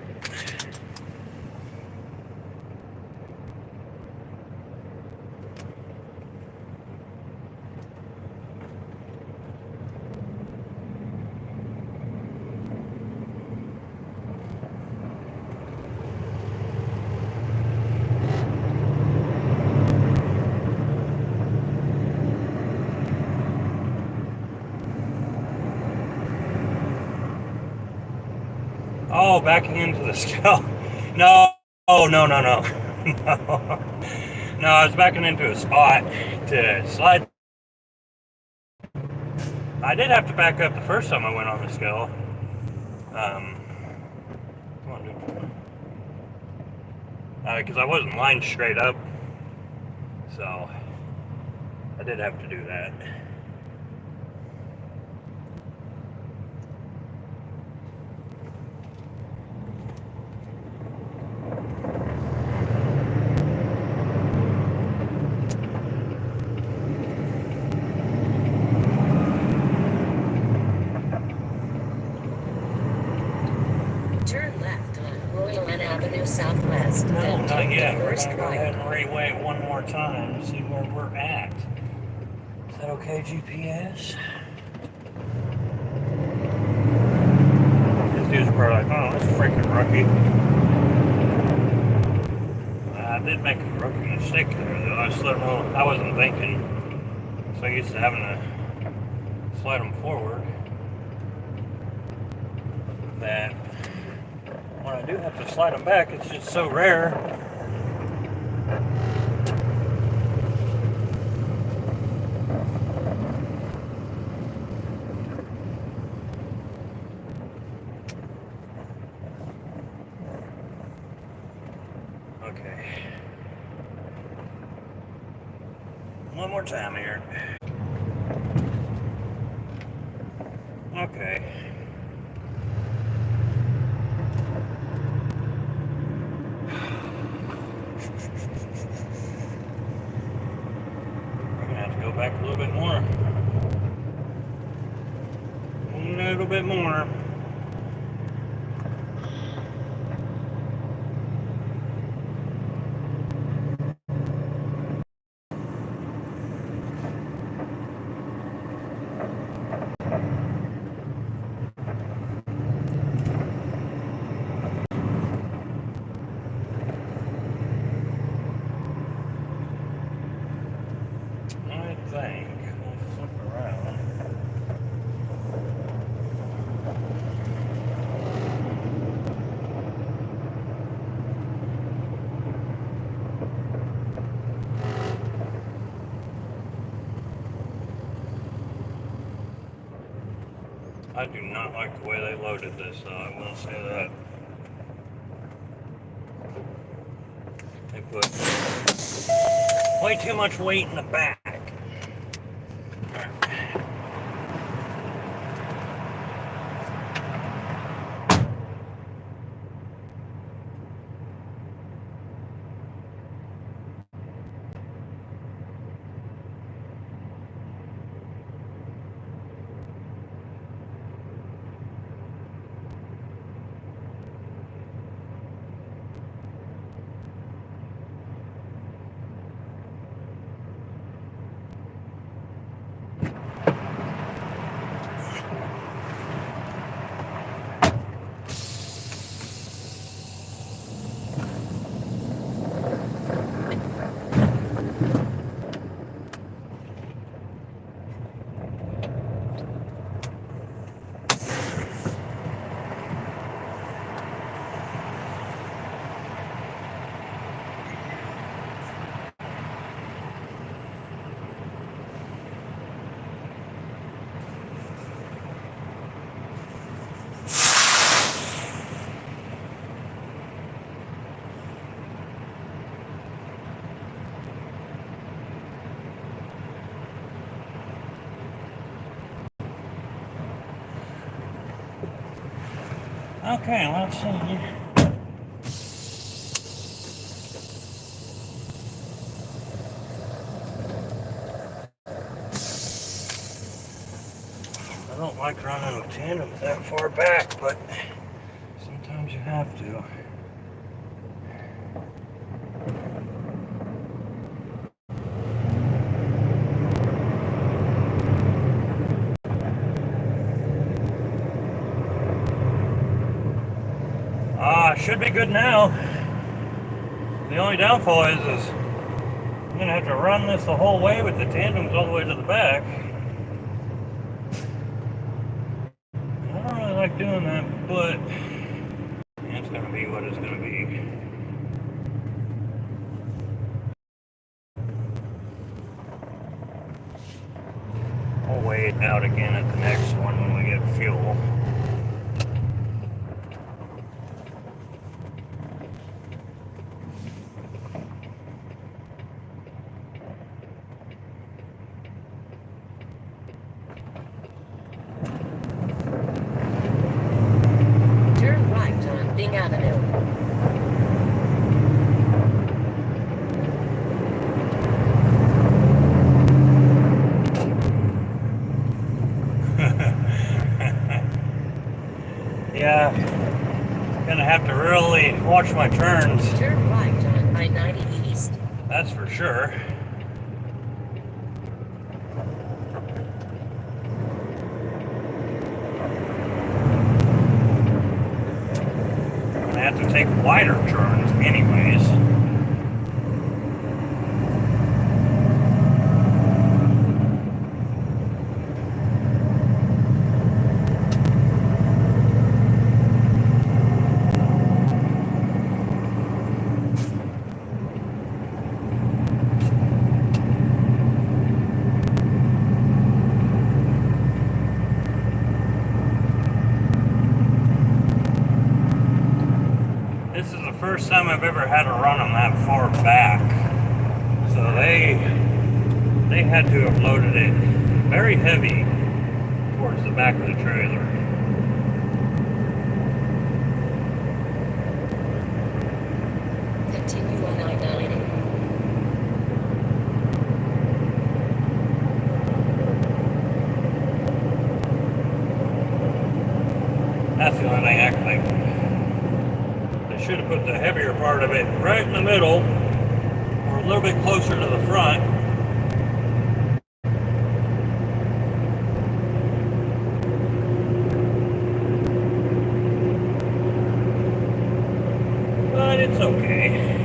Oh, backing into the scale. No, oh, no. No, I was backing into a spot to slide. I did have to back up the first time I went on the scale. Come on, dude. Because I wasn't lined straight up. So, I did have to do that. Turn left on Royal Avenue Southwest. No, Then not take yet. the We're first going to go right. ahead and reweight one more time to see where we're at. Is that okay, GPS? This dude's probably like, oh, that's freaking rookie. I did make a rookie mistake there, though. I just let him know I wasn't thinking. So used to having to slide them forward that when I do have to slide them back, it's just so rare. Okay. One more time here. Okay. We're gonna have to go back a little bit more. A little bit more. think. We'll flip around. I do not like the way they loaded this, though, I will say that. They put way too much weight in the back. Okay, let's see here. I don't like running with tandems that far back, but sometimes you have to. Should be good now. The only downfall is I'm gonna have to run this the whole way with the tandems all the way to the back. I don't really like doing that, but it's gonna be what it's gonna be. We'll weigh it out again at the next one when we get fuel. Yeah, gonna have to really watch my turns. Turn right on I-90 East. That's for sure. I'm gonna have to take wider turns anyways. First time I've ever had to run them that far back, so they had to have loaded it very heavy towards the back of the trailer. Continue on I-90. That's the only thing I can think. Should have put the heavier part of it right in the middle or a little bit closer to the front. But it's okay.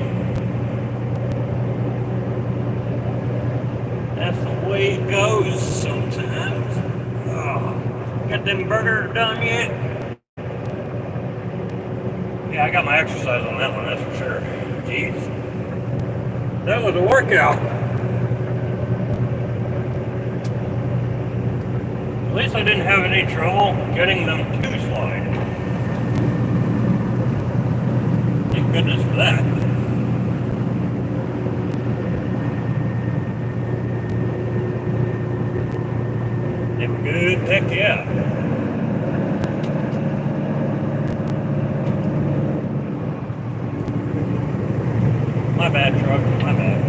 That's the way it goes sometimes. Oh, got them burgers done yet? Yeah, I got my exercise on that one, that's for sure. Jeez. That was a workout. At least I didn't have any trouble getting them to slide. Thank goodness for that. They were good, heck yeah. My bad, truck, my bad.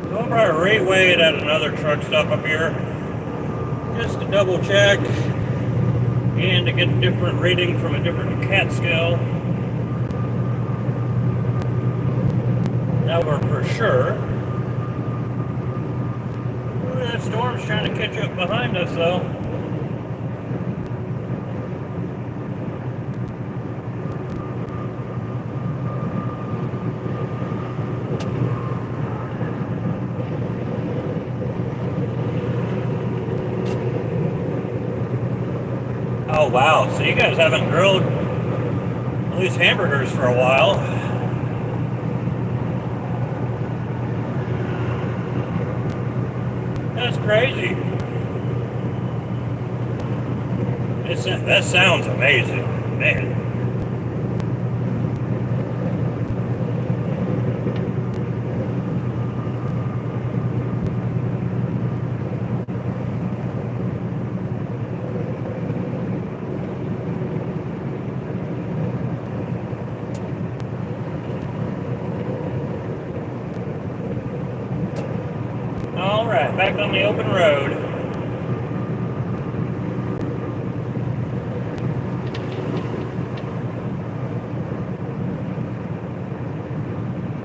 So I'll probably reweigh it at another truck stop up here, just to double check and to get a different rating from a different cat scale. Now we're for sure. Ooh, that storm's trying to catch up behind us though. Oh wow, so you guys haven't grilled at least hamburgers for a while. That's crazy. That sounds amazing, man. Alright, back on the open road.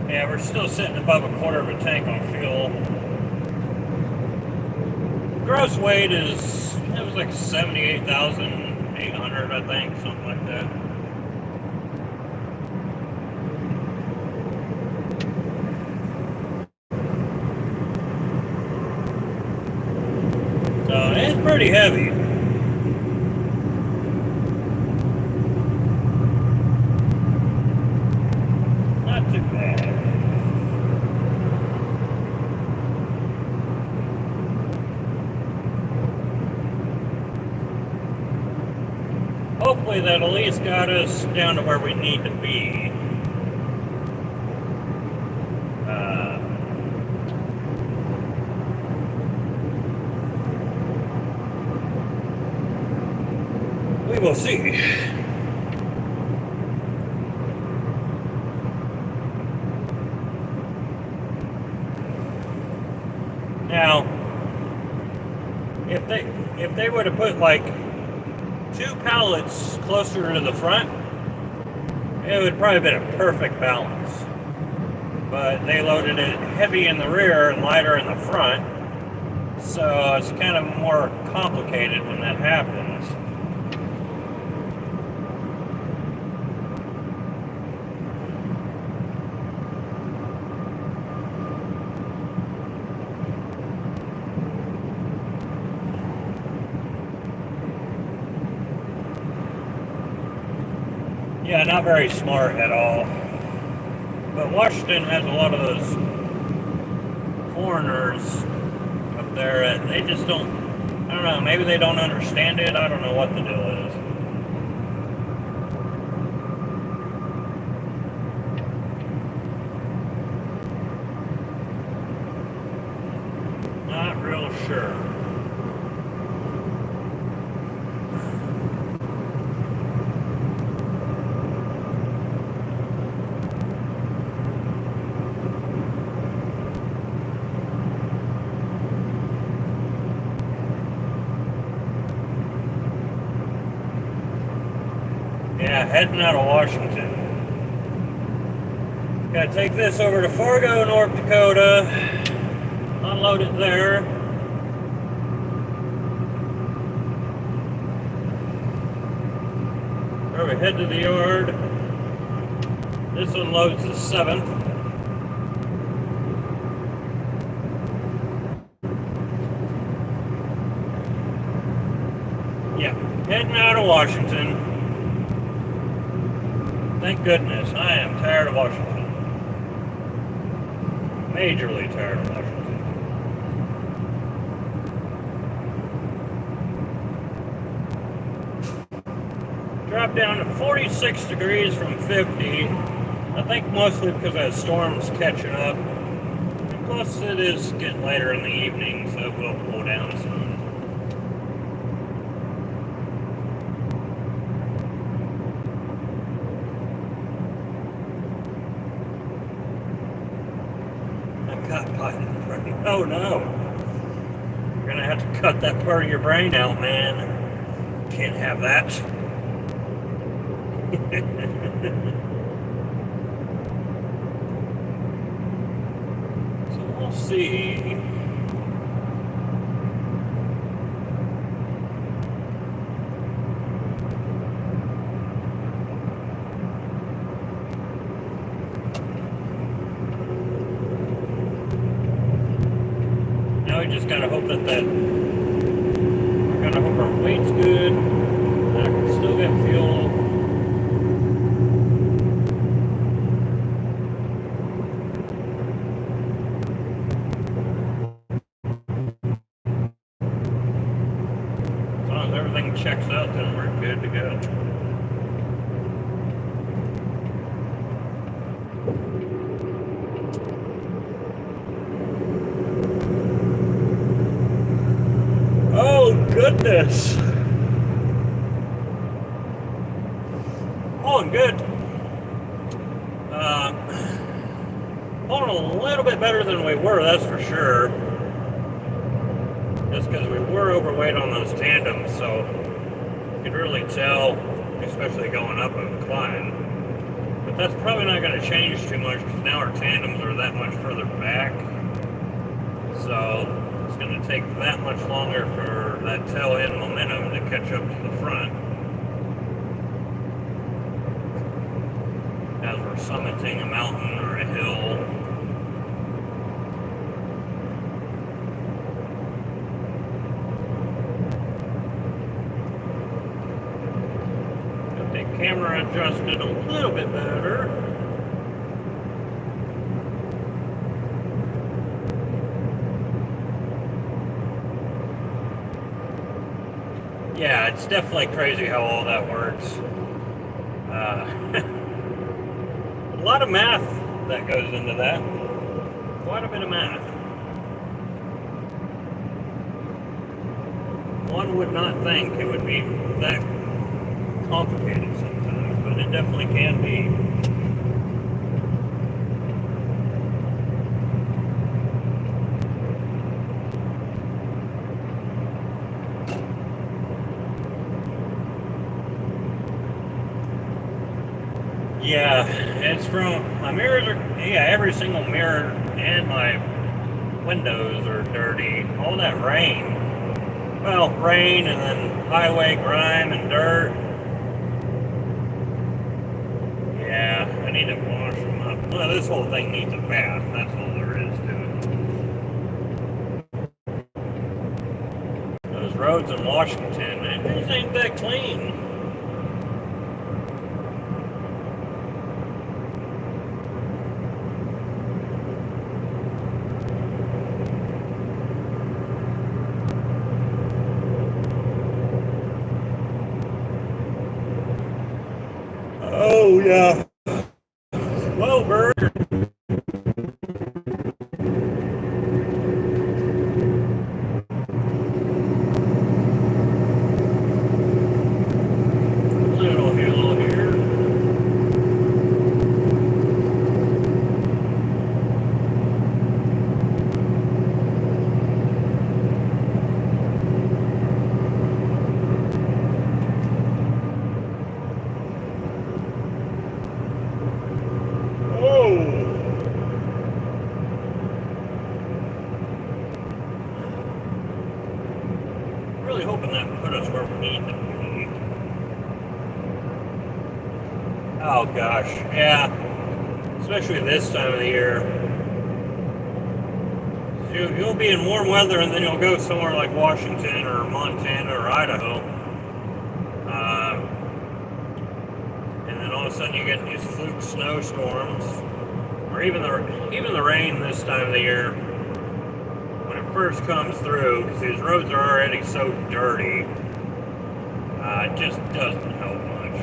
Yeah, we're still sitting above a quarter of a tank on fuel. Gross weight it was like 78,800, I think, something like that. So it's pretty heavy. Not too bad. Hopefully that at least got us down to where we need to be. We will see. Now, if they would have put like 2 pallets closer to the front, it would probably have been a perfect balance. But they loaded it heavy in the rear and lighter in the front, so it's kind of more complicated when that happens. Yeah, not very smart at all. But Washington has a lot of those foreigners up there, and they just don't, I don't know, maybe they don't understand it. I don't know what the deal is. Not real sure. Yeah, heading out of Washington. Gotta take this over to Fargo, North Dakota, unload it there. So we head to the yard. This one loads the 7th. Yeah, heading out of Washington. Thank goodness. I am tired of Washington. Majorly tired of Washington. Dropped down to 46 degrees from 50. I think mostly because that storm's catching up. And plus it is getting later in the evening, so it will cool down some. Oh no. You're gonna have to cut that part of your brain out, man. Can't have that. So we'll see. Now we just gotta hope that we gotta hope our weight's good. That I can still get fuel. As long as everything checks out, then we're good to go. Goodness. Pulling good. Pulling a little bit better than we were, that's for sure. Just because we were overweight on those tandems, so you could really tell, especially going up a climb. But that's probably not going to change too much because now our tandems are that much further back. So it's going to take that much longer for that tail end momentum to catch up to the front as we're summiting a mountain or a hill. Got the camera adjusted a little bit better. Yeah, it's definitely crazy how all that works. A lot of math that goes into that. Quite a bit of math. One would not think it would be that complicated sometimes, but it definitely can be. Yeah, it's from, my mirrors are, yeah, every single mirror and my windows are dirty. All that rain. Well, rain and then highway grime and dirt. Yeah, I need to wash them up. Well, this whole thing needs a bath. That's all there is to it. Those roads in Washington, man, these ain't that clean. Oh, yeah. Whoa, bird. Little hill here. Oh gosh, yeah. Especially this time of the year. You'll be in warm weather and then you'll go somewhere like Washington or Montana or Idaho. And then all of a sudden you get these fluke snowstorms, or even the rain this time of the year. When it first comes through, because these roads are already so dirty, it just doesn't help much.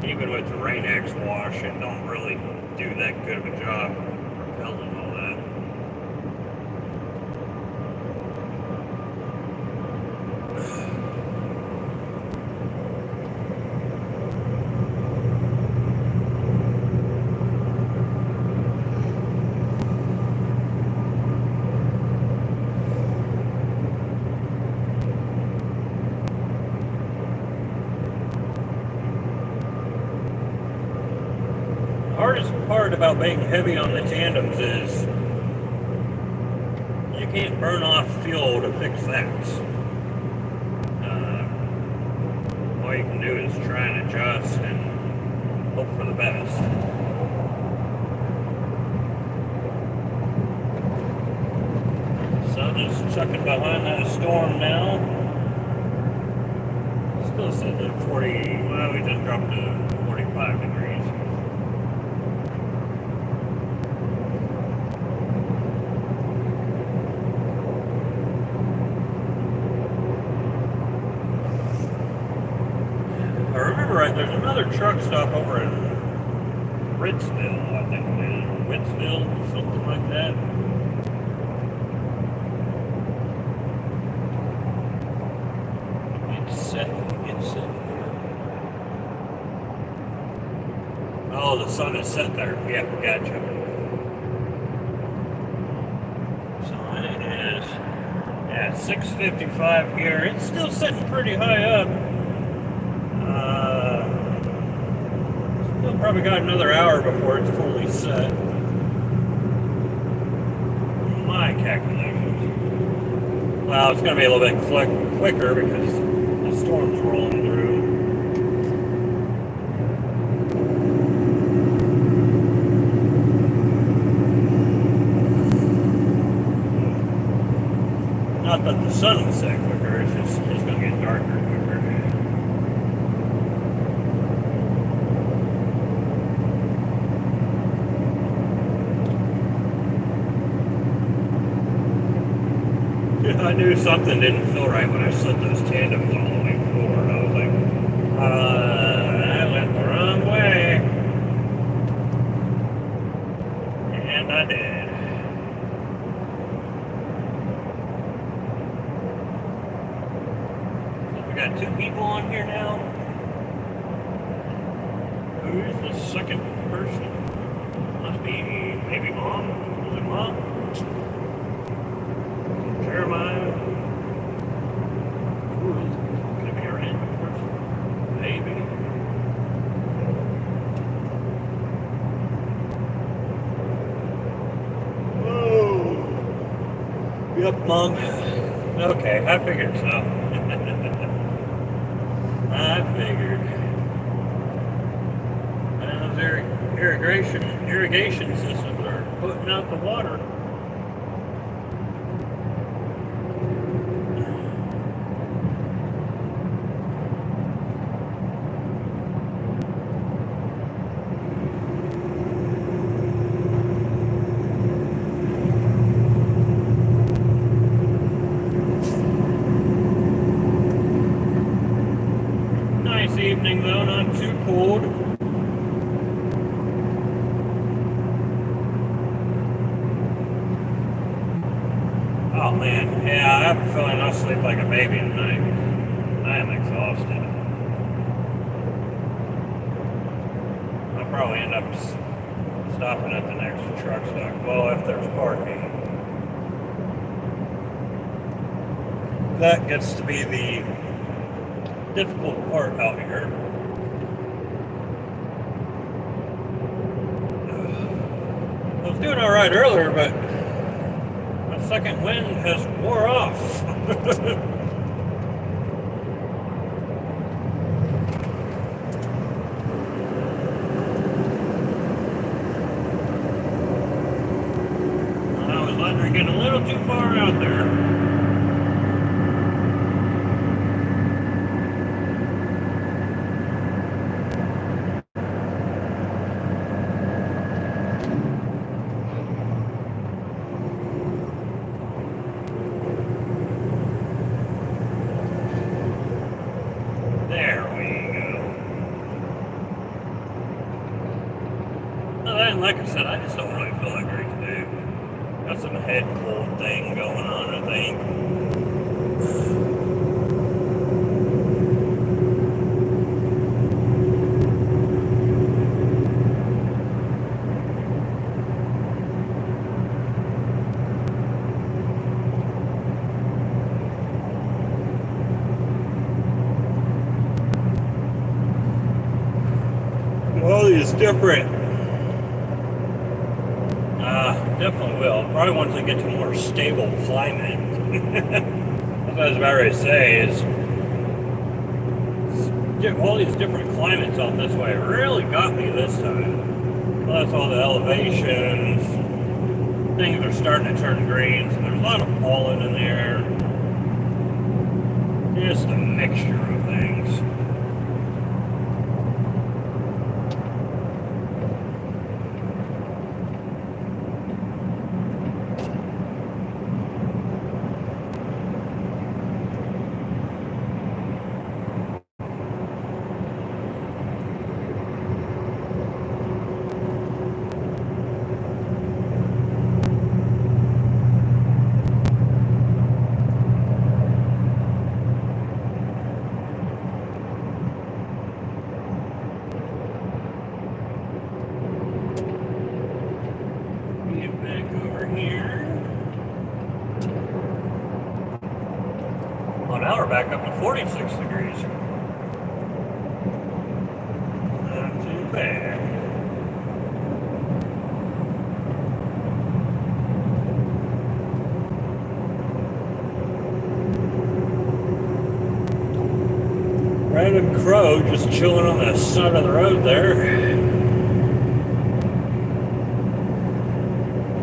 Even with the Rain-X wash, it don't really do that good of a job repelling all that. The hardest part about being heavy on the tandems is you can't burn off fuel to fix that. All you can do is try and adjust and hope for the best. Sun is chucking behind that storm now. Still sitting at 40, well, we just dropped to 45 degrees. Right, there's another truck stop over in Ritzville, I think it is, Ritzville, something like that. It's set. Oh, the sun is set there. Yeah, gotcha. So it is, yeah, 6:55 here. It's still sitting pretty high up. Probably got another hour before it's fully set. My calculations. Well, it's going to be a little bit quicker because the storm's rolling through. Not that the sun will set quicker, it's just it's going to get darker quicker. I knew something didn't feel right when I slid those tandems all the way forward. I was like, I went the wrong way. And I did. So we got 2 people on here now. Who's the second person? Must be maybe Mom. Is it Mom? Jeremiah. Could be a random person. Maybe. Oh. Yep, Mom. Okay, I figured so. I figured. Those irrigation systems are putting out the water. Evening though, not too cold. Oh man, yeah, I have a feeling I'll sleep like a baby tonight. I am exhausted. I'll probably end up stopping at the next truck stop. Well, if there's parking. That gets to be the difficult part out here. I was doing all right earlier, but my second wind has wore off. We're getting a little too far out there. Like I said, I just don't really feel like right today. Got some head cold thing going on, I think. Well, these different. Definitely will. Probably once we get to a more stable climate. That's what I was about to say is all these different climates out this way really got me this time. Plus all the elevations, things are starting to turn green, so there's a lot of pollen in the air. Just a mixture of things. Now we're back up to 46 degrees. Not too bad. Random crow just chilling on the side of the road there.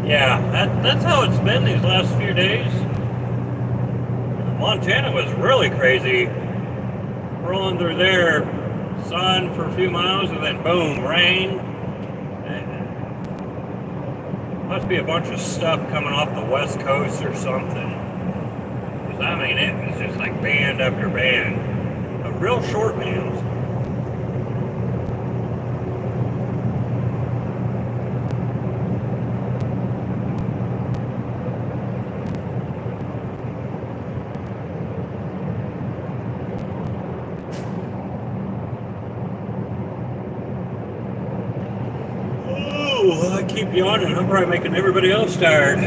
Yeah, that's how it's been these last few days. Montana was really crazy. Rolling through there, sun for a few miles, and then boom, rain. Must be a bunch of stuff coming off the west coast or something. Because I mean, it was just like band after band. But real short bands. I keep yawning. I'm probably making everybody else tired.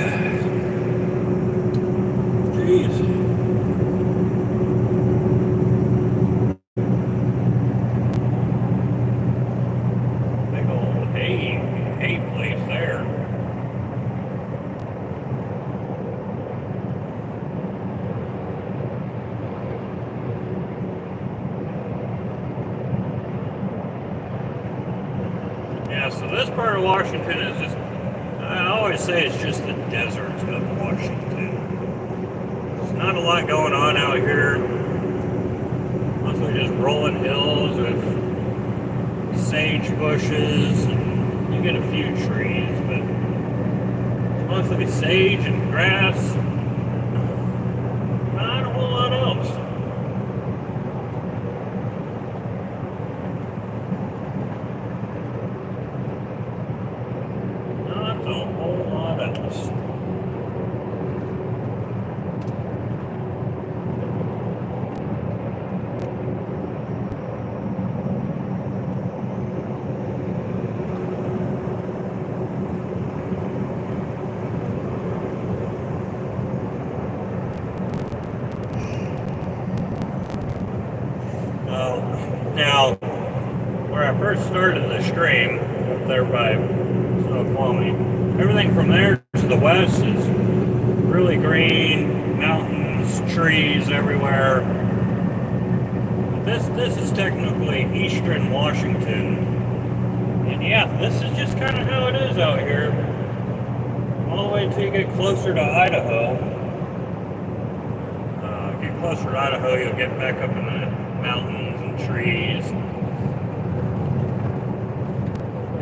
Jeez. Big old hay place there. Yeah, so this part of Washington is just, I always say it's just the desert of Washington. There's not a lot going on out here. Mostly just rolling hills with sage bushes, and you get a few trees, but mostly sage and grass. Not a whole lot else. Not a whole lot else. Now, where I first started the stream, up there by Snoqualmie, everything from there to the west is really green, mountains, trees everywhere. This is technically eastern Washington, and yeah, this is just kind of how it is out here. all the way until you get closer to Idaho. Get closer to Idaho, you'll get back up in the mountains and trees.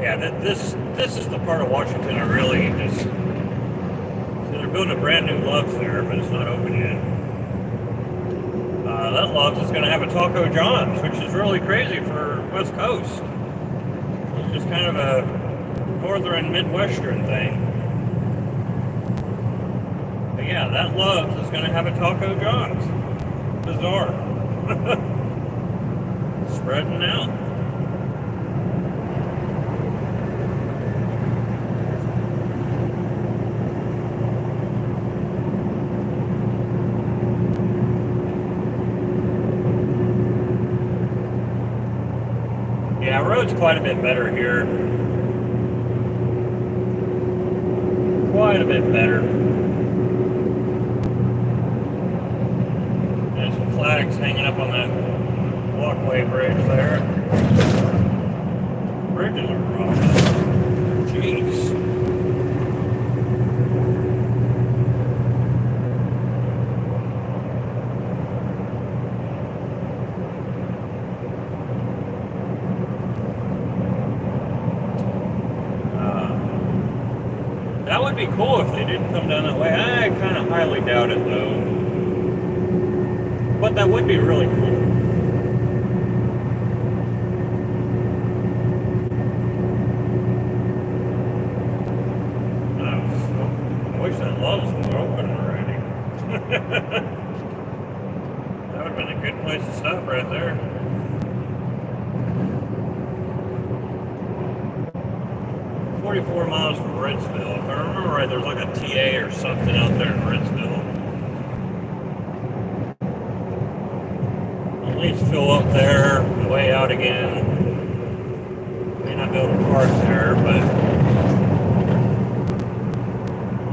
Yeah, this is the part of Washington I really just. So they're building a brand new Love's there, but it's not open yet. That Love's is going to have a Taco John's, which is really crazy for West Coast. It's just kind of a northern Midwestern thing. But yeah, that Love's is going to have a Taco John's. Bizarre. Spreading out. Yeah, road's quite a bit better here. Quite a bit better. There's some flags hanging up on that walkway bridge there. Bridges are rough. Jeez. That would be cool if they didn't come down that way. I kind of highly doubt it though. But that would be really cool. I wish that Love's were open already. That would have been a good place to stop right there. 44 miles from Ritzville. If I remember right, there's like a TA or something out there in Ritzville. At least fill up there, way out again. May not be able to park there, but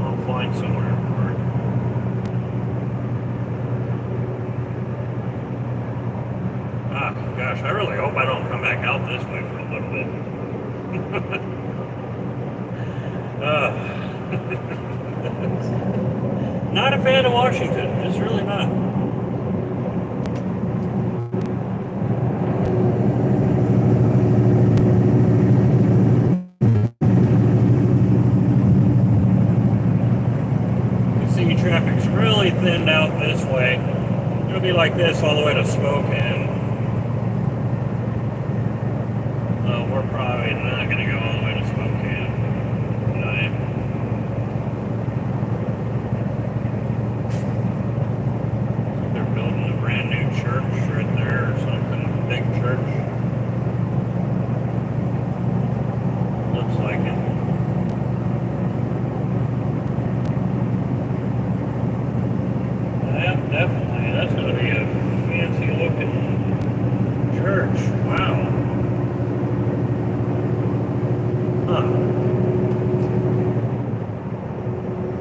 I'll find somewhere to park. Ah, gosh, I really hope I don't come back out this way for a little bit. Not a fan of Washington, just really not. You see traffic's really thinned out this way. It'll be like this all the way to Spokane. We're probably not going to go all the way to Spokane. They're building a brand new church right there or something. Big church. Looks like it. Yeah, definitely. That's going to be a fancy looking church. Wow. Huh. I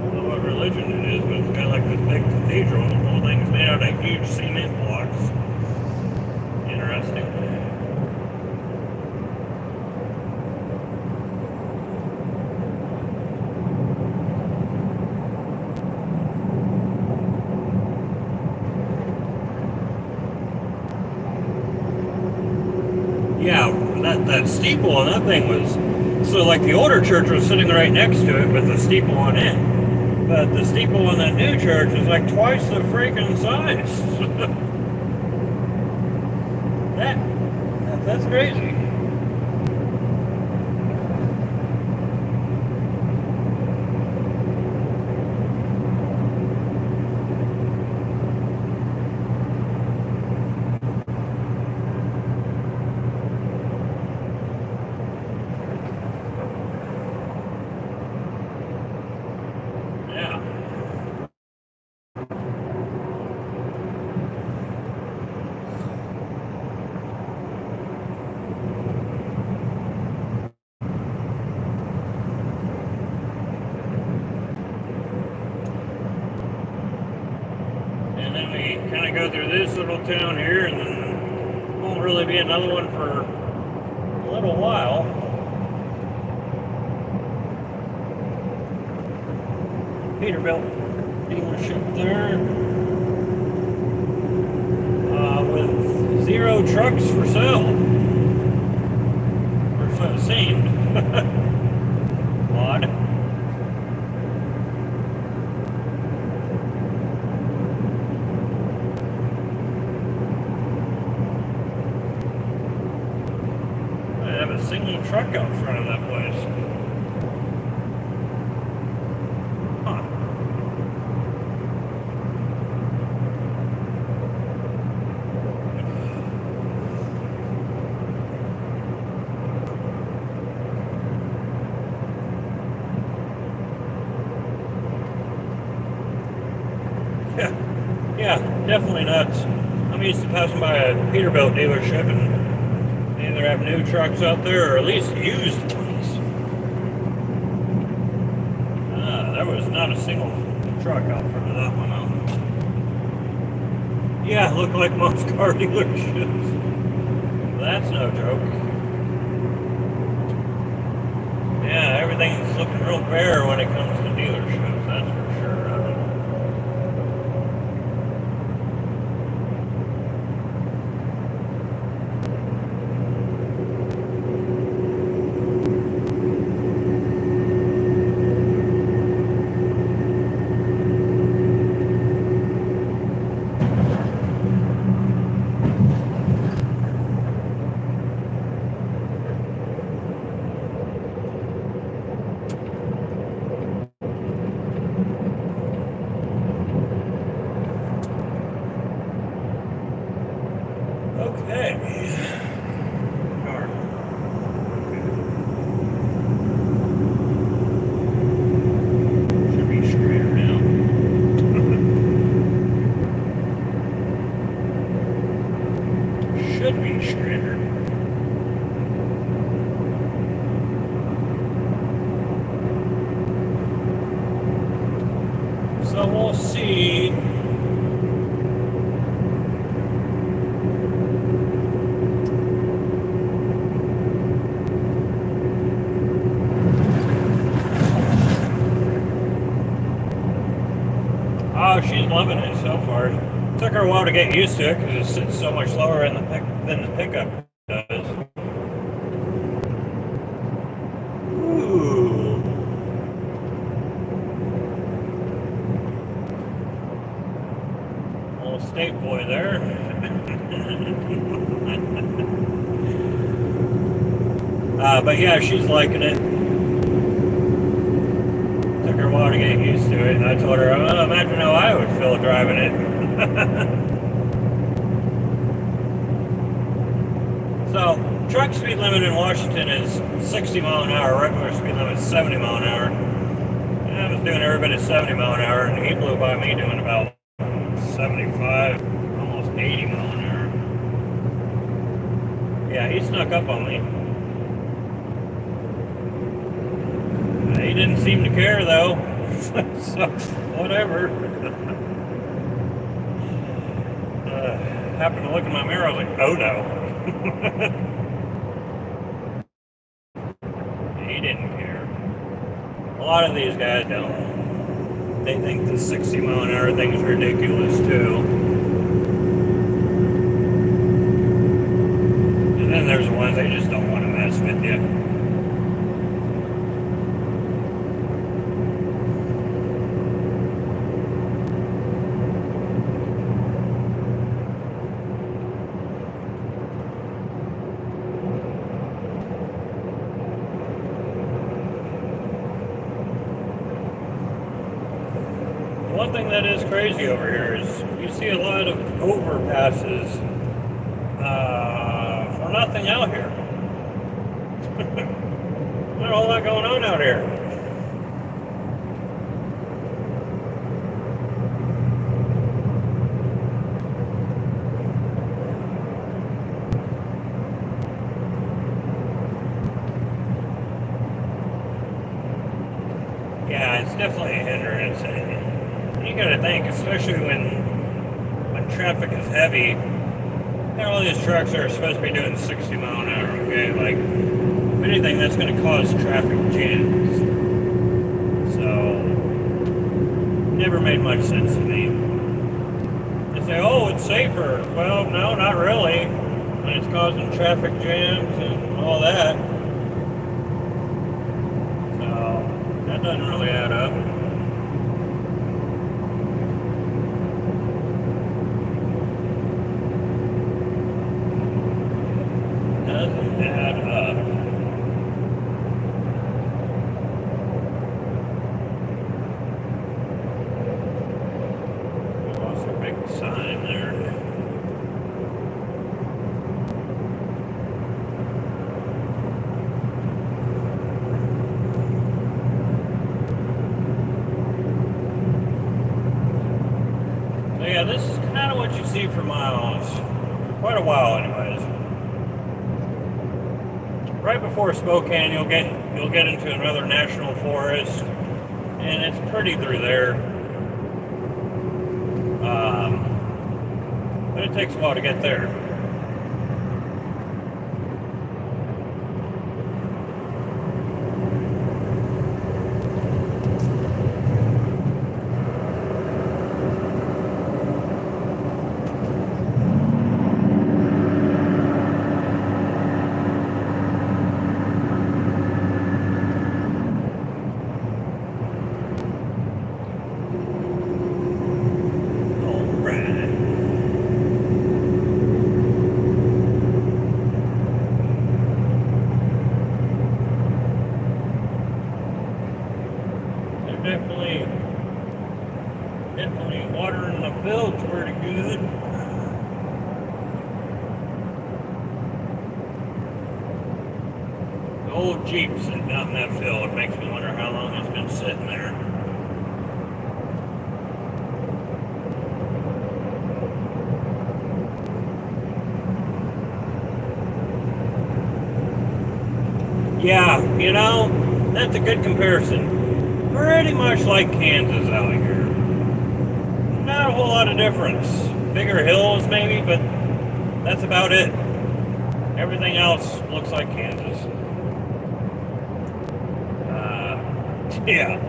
don't know what religion it is, but it's got like this big cathedral. The whole thing's made out of huge cement blocks. Interesting. Yeah, that steeple on that thing was, so like the older church was sitting right next to it with the steeple on it. But the steeple on that new church is like twice the freaking size. That's crazy. And then we kind of go through this little town here, and then won't really be another one for a little while. Peterbilt dealership there with 0 trucks for sale. Or so it seemed. Odd. I have a single truck out front of that place. Huh. Yeah, definitely nuts. I'm used to passing by a Peterbilt dealership and they either have new trucks out there or at least used ones. There was not a single truck out front of that one. Yeah, look like most car dealerships. That's no joke. Yeah, everything's looking real bare when it comes to dealerships, that's for sure. Okay. Should be straighter now. Should be straighter. So we'll see. Oh, she's loving it so far. It took her a while to get used to it because it sits so much lower in the than the pickup does. Ooh. Little state boy there. But yeah, she's liking it. Took her a while to get used to it, and I told her, oh, imagine how I would feel driving it. So, truck speed limit in Washington is 60 mile an hour, regular speed limit is 70 mile an hour. And I was doing every bit of 70 mile an hour, and he blew by me doing about 75, almost 80 mile an hour. Yeah, he snuck up on me. He didn't seem to care though, so whatever. Happened to look in my mirror, I was like, oh no. He didn't care. A lot of these guys don't. They think the 60 mile an hour thing is ridiculous too. And then there's the ones they just don't want to mess with you. One thing that is crazy over here is you see a lot of overpasses for nothing out here. Not a whole lot going on out here. Yeah, it's definitely a hindrance. You gotta think, especially when traffic is heavy, all these trucks are supposed to be doing 60 mile an hour, okay? Like, if anything, that's gonna cause traffic jams. So, never made much sense to me. They say, oh, it's safer. Well, no, not really. When it's causing traffic jams and all that. So, that doesn't really add up. Doesn't add up. Lost a big sign there. So yeah, this is kind of what you see for miles. Quite a while anyways. Right before Spokane you'll get into another national forest, and it's pretty through there. But it takes a while to get there. Definitely watering the fields pretty good. The old Jeep sitting out in that field makes me wonder how long it's been sitting there. Yeah, that's a good comparison. Pretty much like Kansas out here. Not a whole lot of difference. Bigger hills maybe, but that's about it. Everything else looks like Kansas. Yeah.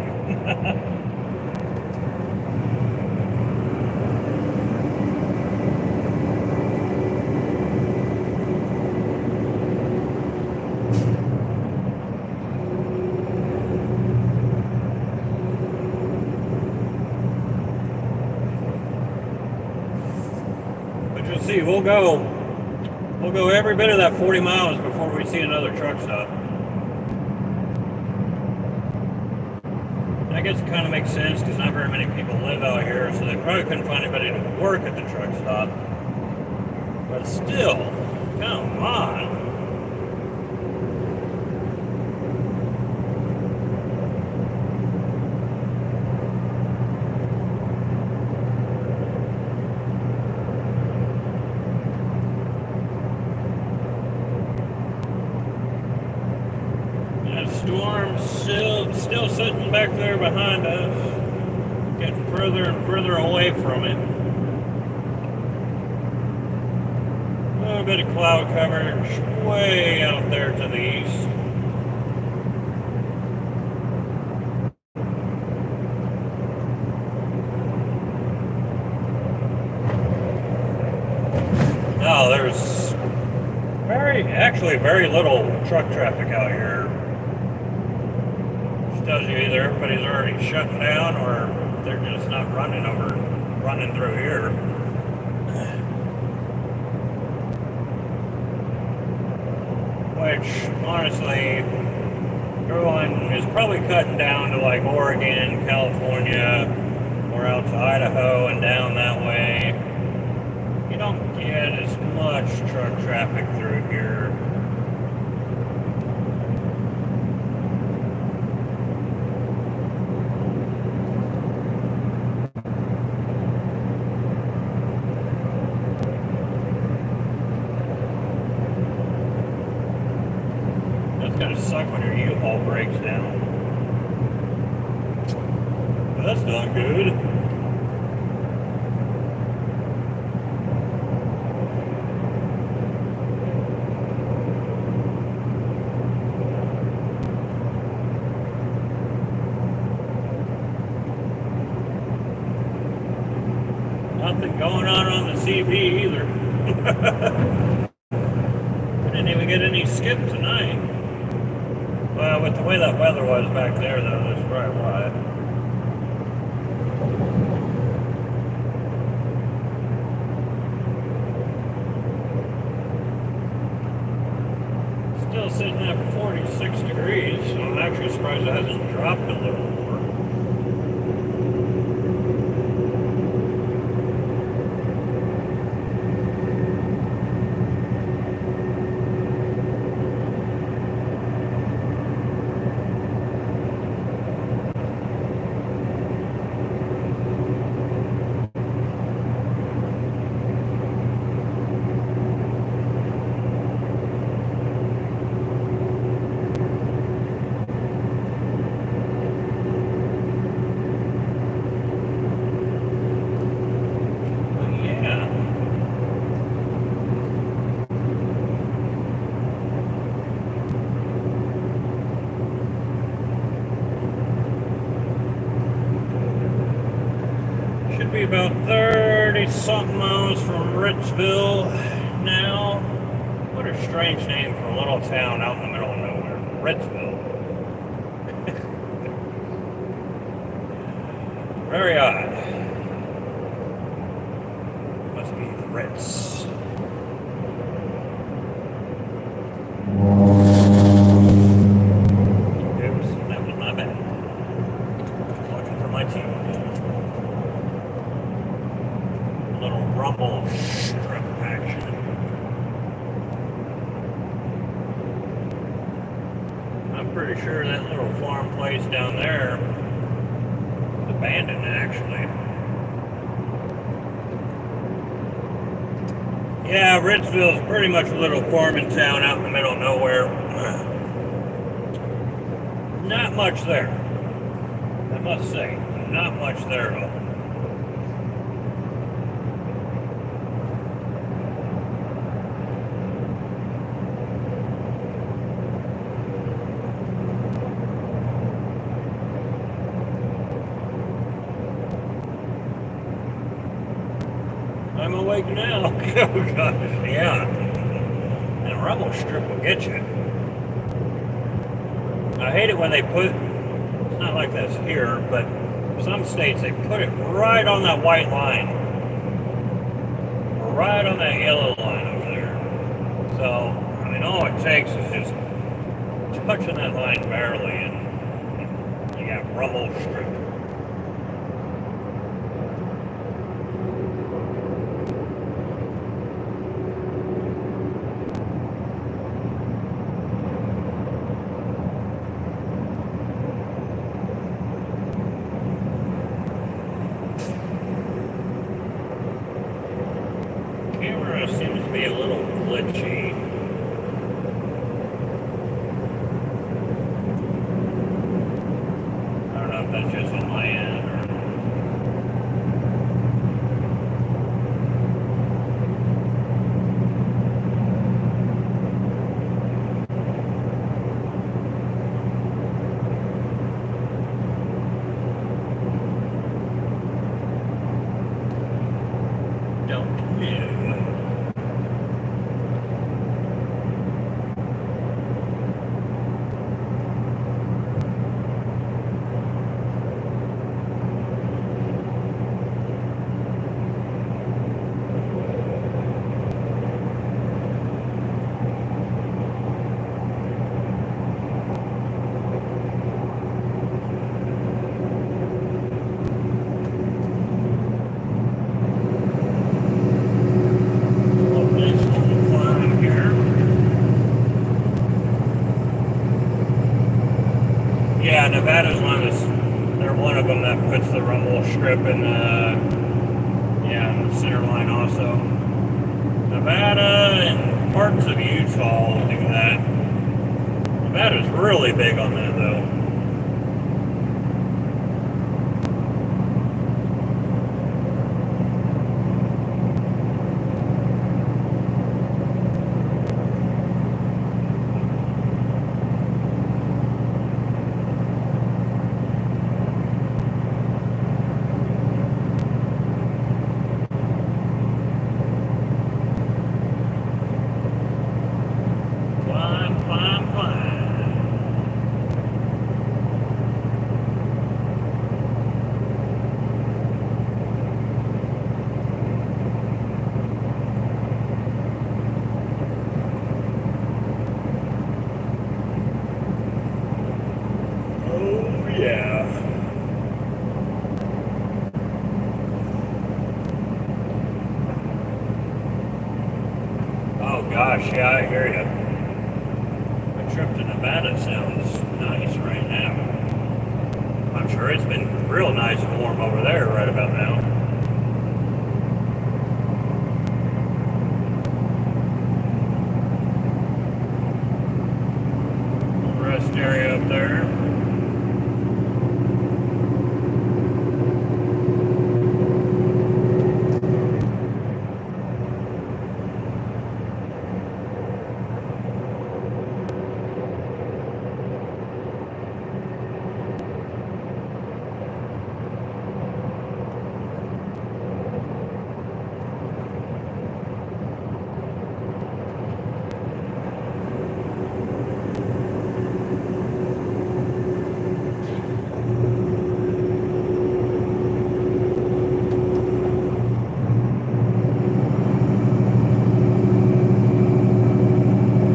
But you'll see, we'll go every bit of that 40 miles before we see another truck stop. I guess it kind of makes sense because not very many people live out here, so they probably couldn't find anybody to work at the truck stop. But still, come on. Storm still sitting back there behind us, getting further and further away from it. A little bit of cloud coverage way out there to the east. No, there's actually very little truck traffic out here. Tells you either everybody's already shutting down or they're just not running through here. Which, honestly, everyone is probably cutting down to like Oregon, California, or out to Idaho and down that way. You don't get as much truck traffic through here. It's gonna suck when your U-Haul breaks down. But that's not good. Nothing going on the CP either. I didn't even get any skip tonight. Well, with the way that weather was back there, though, that's probably why. Still sitting at 46 degrees, so I'm actually surprised it hasn't dropped a little more. Should be about 30-something miles from Ritzville now. What a strange name for a little town out in the middle of nowhere. Ritzville. Very odd. Must be Ritz. Oops, that was my bad. Looking for my team. Little rumble strip action. I'm pretty sure that little farm place down there is abandoned, actually. Yeah, Ritzville is pretty much a little farming town out in the middle of nowhere. Not much there, I must say. Not much there at all. I'm awake now. Oh gosh, yeah. And a rumble strip will get you. I hate it when they put, it's not like this here, but some states they put it right on that white line. Right on that yellow line over there. So, I mean, all it takes is just touching that line barely and you got rumble strip. Camera seems to be a little glitchy. I don't know if that's just on my end or... Don't know. Yeah, Nevada's they're one of them that puts the rumble strip in the center line also. Nevada and parts of Utah will do that. Nevada's really big on that though. area. A trip to Nevada sounds nice right now. I'm sure it's been real nice and warm over there right about now. Rest area up there.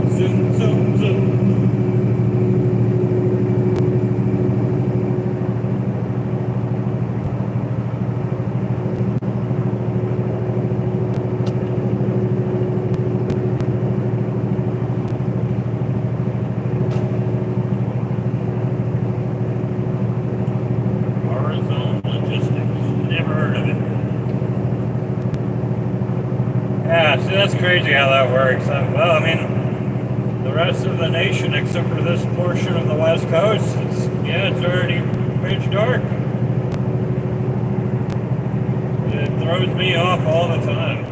Zoom, zoom, zoom. Horizon Logistics. Never heard of it. Yeah, see, that's crazy how that works. Well, I mean, the rest of the nation, except for this portion of the West Coast, it's already pitch dark. It throws me off all the time.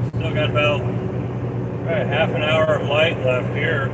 Still got about half an hour of light left here.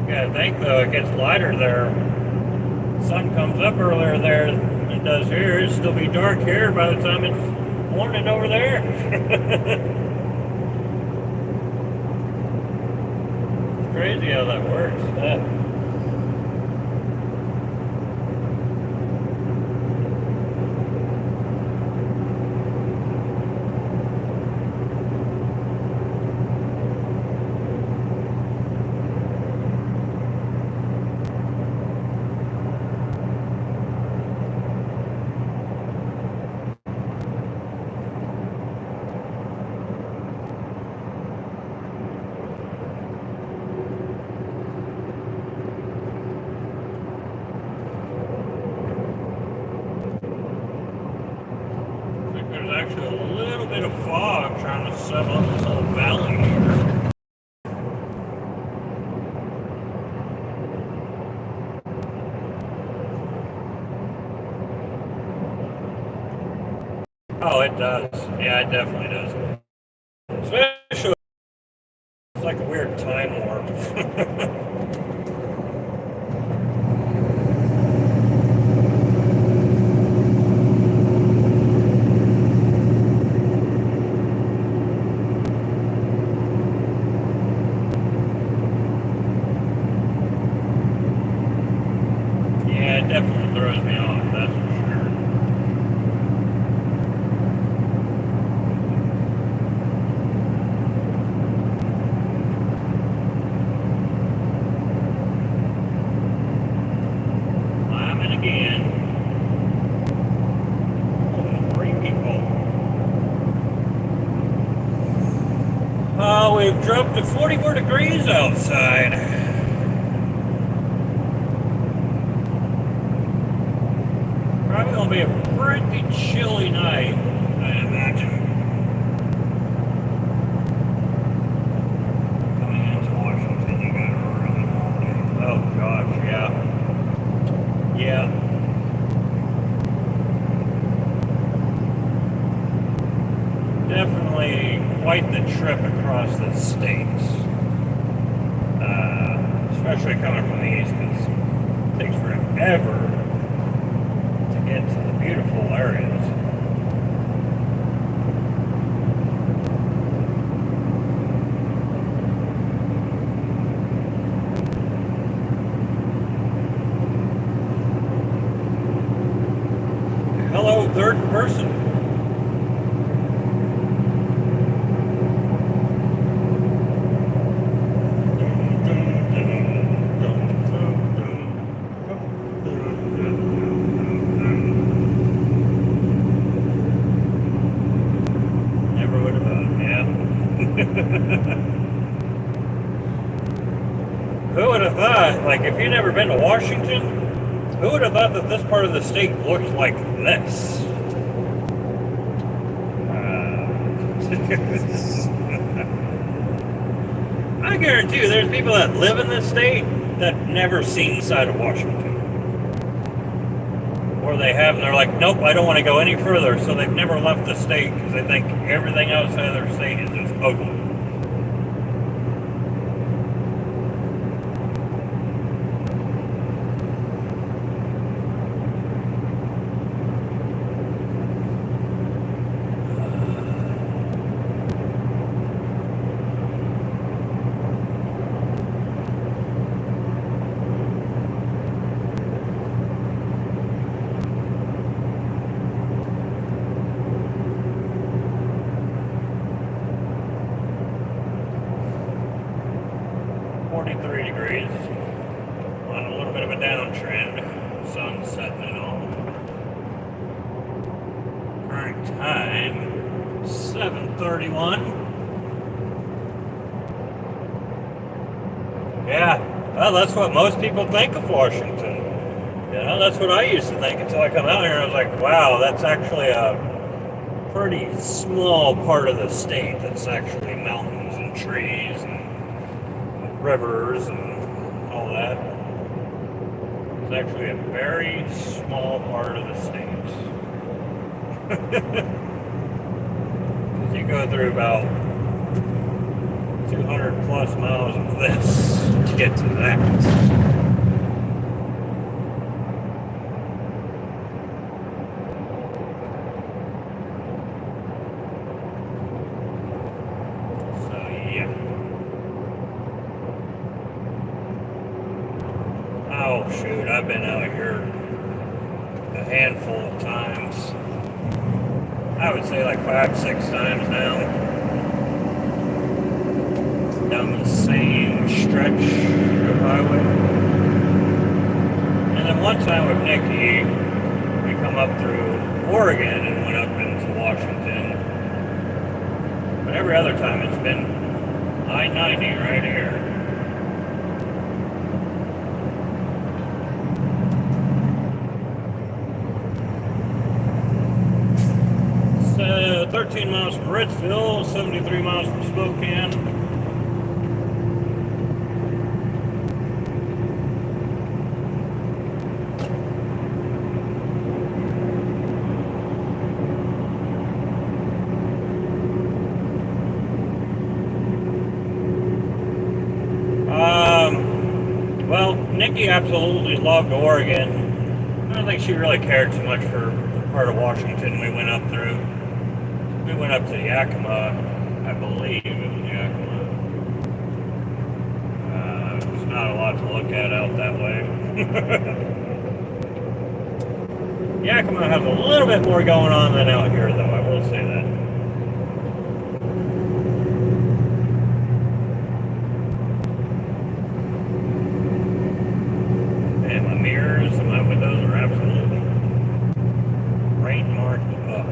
Yeah, I think though it gets lighter there. Sun comes up earlier there than it does here. It'll still be dark here by the time it's morning over there. It's crazy how that works. There's actually a little bit of fog trying to settle up this whole valley here. Oh, it does. Yeah, it definitely does. Especially, it's like a weird time warp. Yeah, it definitely throws me off, that's for sure. Climbing again. Oh, 3 people. We've dropped to 44 degrees outside. Probably gonna be a pretty chilly night, I imagine. Coming into Washington, you got a really long day. Oh gosh, yeah. definitely quite the trip across the states, especially coming from the east, because it takes forever to get to the beautiful areas. Hello, third person. Never would have thought, yeah. Who would have thought, like, if you've never been to Washington, who would have thought that this part of the state looked like this? I guarantee you there's people that live in this state that never seen the side of Washington. Or they have and they're like, nope, I don't want to go any further, so they've never left the state because they think everything outside of their state is just ugly. On a little bit of a downtrend, sun setting and all. Current time 7:31. Yeah, well, that's what most people think of Washington. You know, that's what I used to think until I come out here and I was like, wow, that's actually a pretty small part of the state that's actually mountains and trees and rivers and all that. It's actually a very small part of the state. You go through about 200 plus miles of this to get to that. Oh shoot, I've been out here a handful of times. I would say like 5-6 times now. Down the same stretch of highway. And then one time with Nikki, we come up through Oregon and went up into Washington. But every other time it's been I-90 right here. 13 miles from Richville, 73 miles from Spokane. Well, Nikki absolutely loved Oregon. I don't think she really cared too much for the part of Washington we went up through. We went up to Yakima, I believe it was Yakima. There's not a lot to look at out that way. Yakima has a little bit more going on than out here, though, I will say that. And my mirrors and my windows are absolutely rain marked up.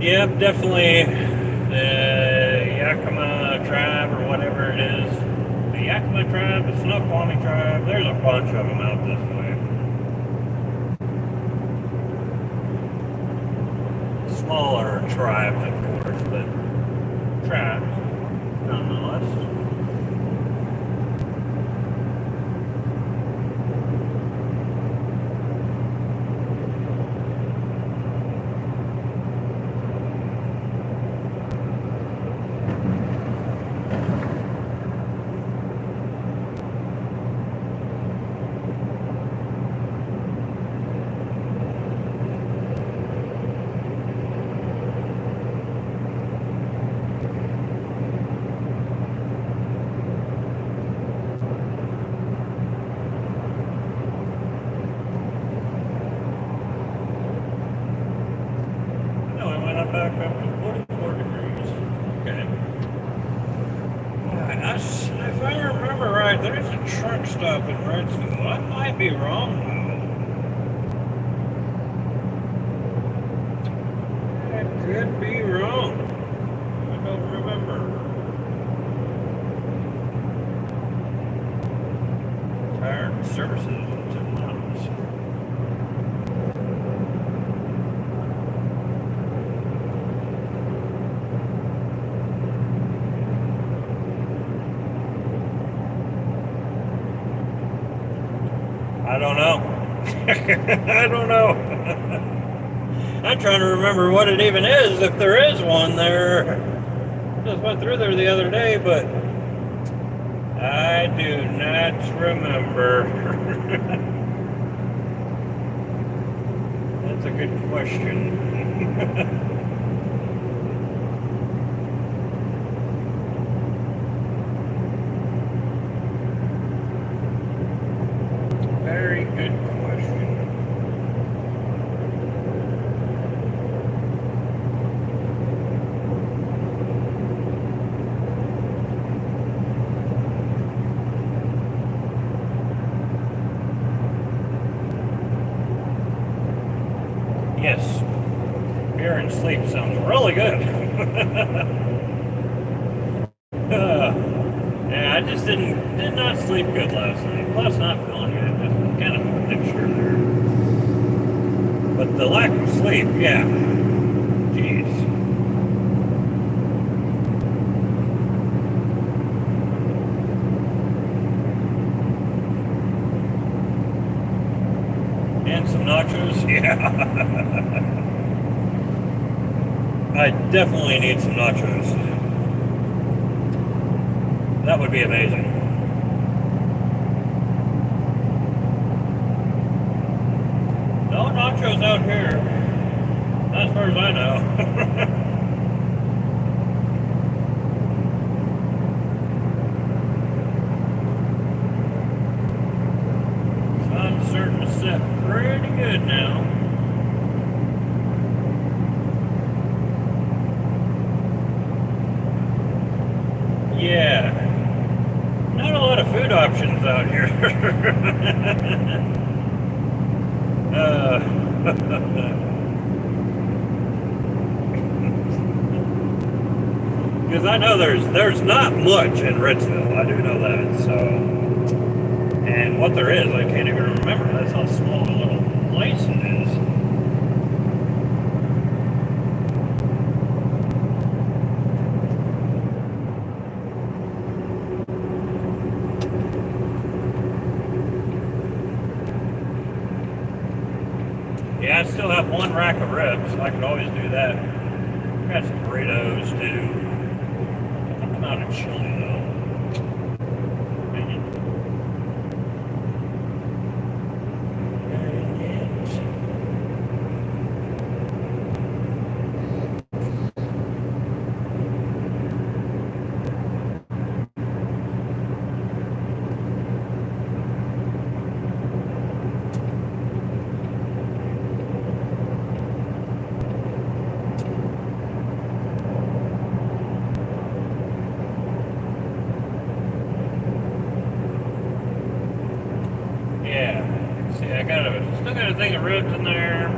Yep, definitely the Yakima tribe or whatever it is. The Yakima tribe, the Snoqualmie tribe, there's a bunch of them out this way. smaller tribes, of course, but tribes nonetheless. Back up to 44 degrees. Okay. If I remember right, there's a truck stop in Redfield. I might be wrong though. I could be wrong. I don't remember. Tire services until now. I don't know. I don't know. I'm trying to remember what it even is, if there is one there. Just went through there the other day, but I do not remember. That's a good question. Very good question. Yes, beer and sleep sounds really good. Yeah, I just did not sleep good last night. Plus, not feeling good. Just kind of a mixture there. But the lack of sleep, yeah. Jeez. And some nachos, yeah. I definitely need some nachos. That would be amazing. No nachos out here, as far as I know. Sun's starting to set pretty good now. Yeah. Not a lot of food options out here. Because I know there's not much in Ritzville. I do know that. So, and what there is, I can't even remember. That's how small a little place it is. Yeah, I still have one rack of ribs, so I could always do that. Got some burritos too. I think I'm out of chili though. Dang it. Yeah. See, still got a thing of ribs in there.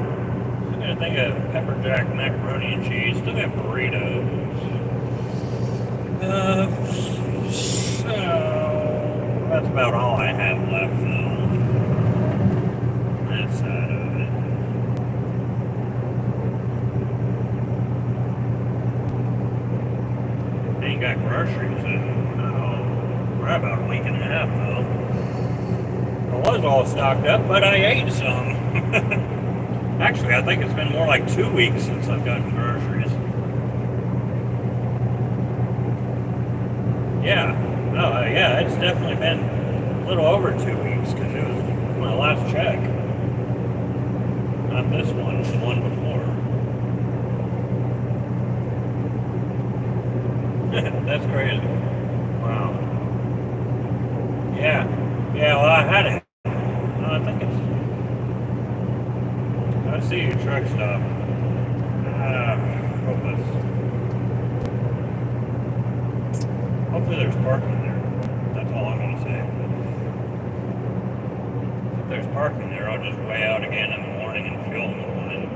Still got a thing of pepper jack macaroni and cheese. Still got burritos. So that's about all I have left though. That side of it. groceries in, about a week and a half though. I was all stocked up, but I ate some. Actually, I think it's been more like 2 weeks since I've gotten groceries. Yeah, yeah, it's definitely been a little over 2 weeks because it was my last check. Not this one, the one before. That's crazy. Wow. Yeah. Yeah, well, I had it. I think it's... I see your truck stop. Hopefully there's parking there. That's all I'm going to say. If there's parking there, I'll just weigh out again in the morning and fuel in the morning.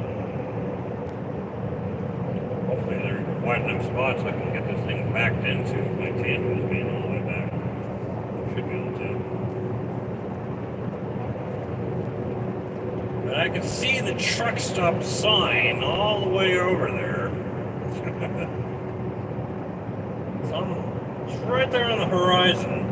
Hopefully they're wide enough spots I can get this thing backed into if my tandem is being all the way back. Should be able to. But I can see the truck stop sign all the way over there. It's right there on the horizon.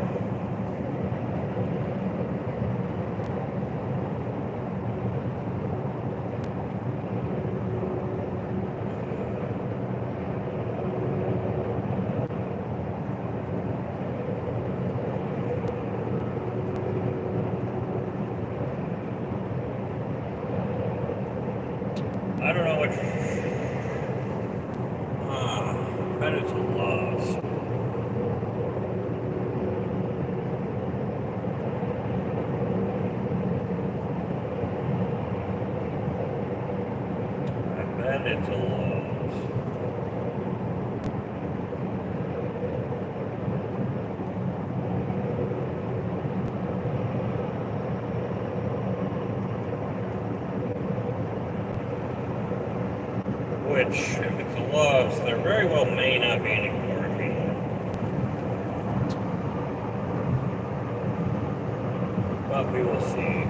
I don't know which... I bet it's a loss. I bet it's a loss. Which, if it's a loss, there very well may not be any parking. But we will see.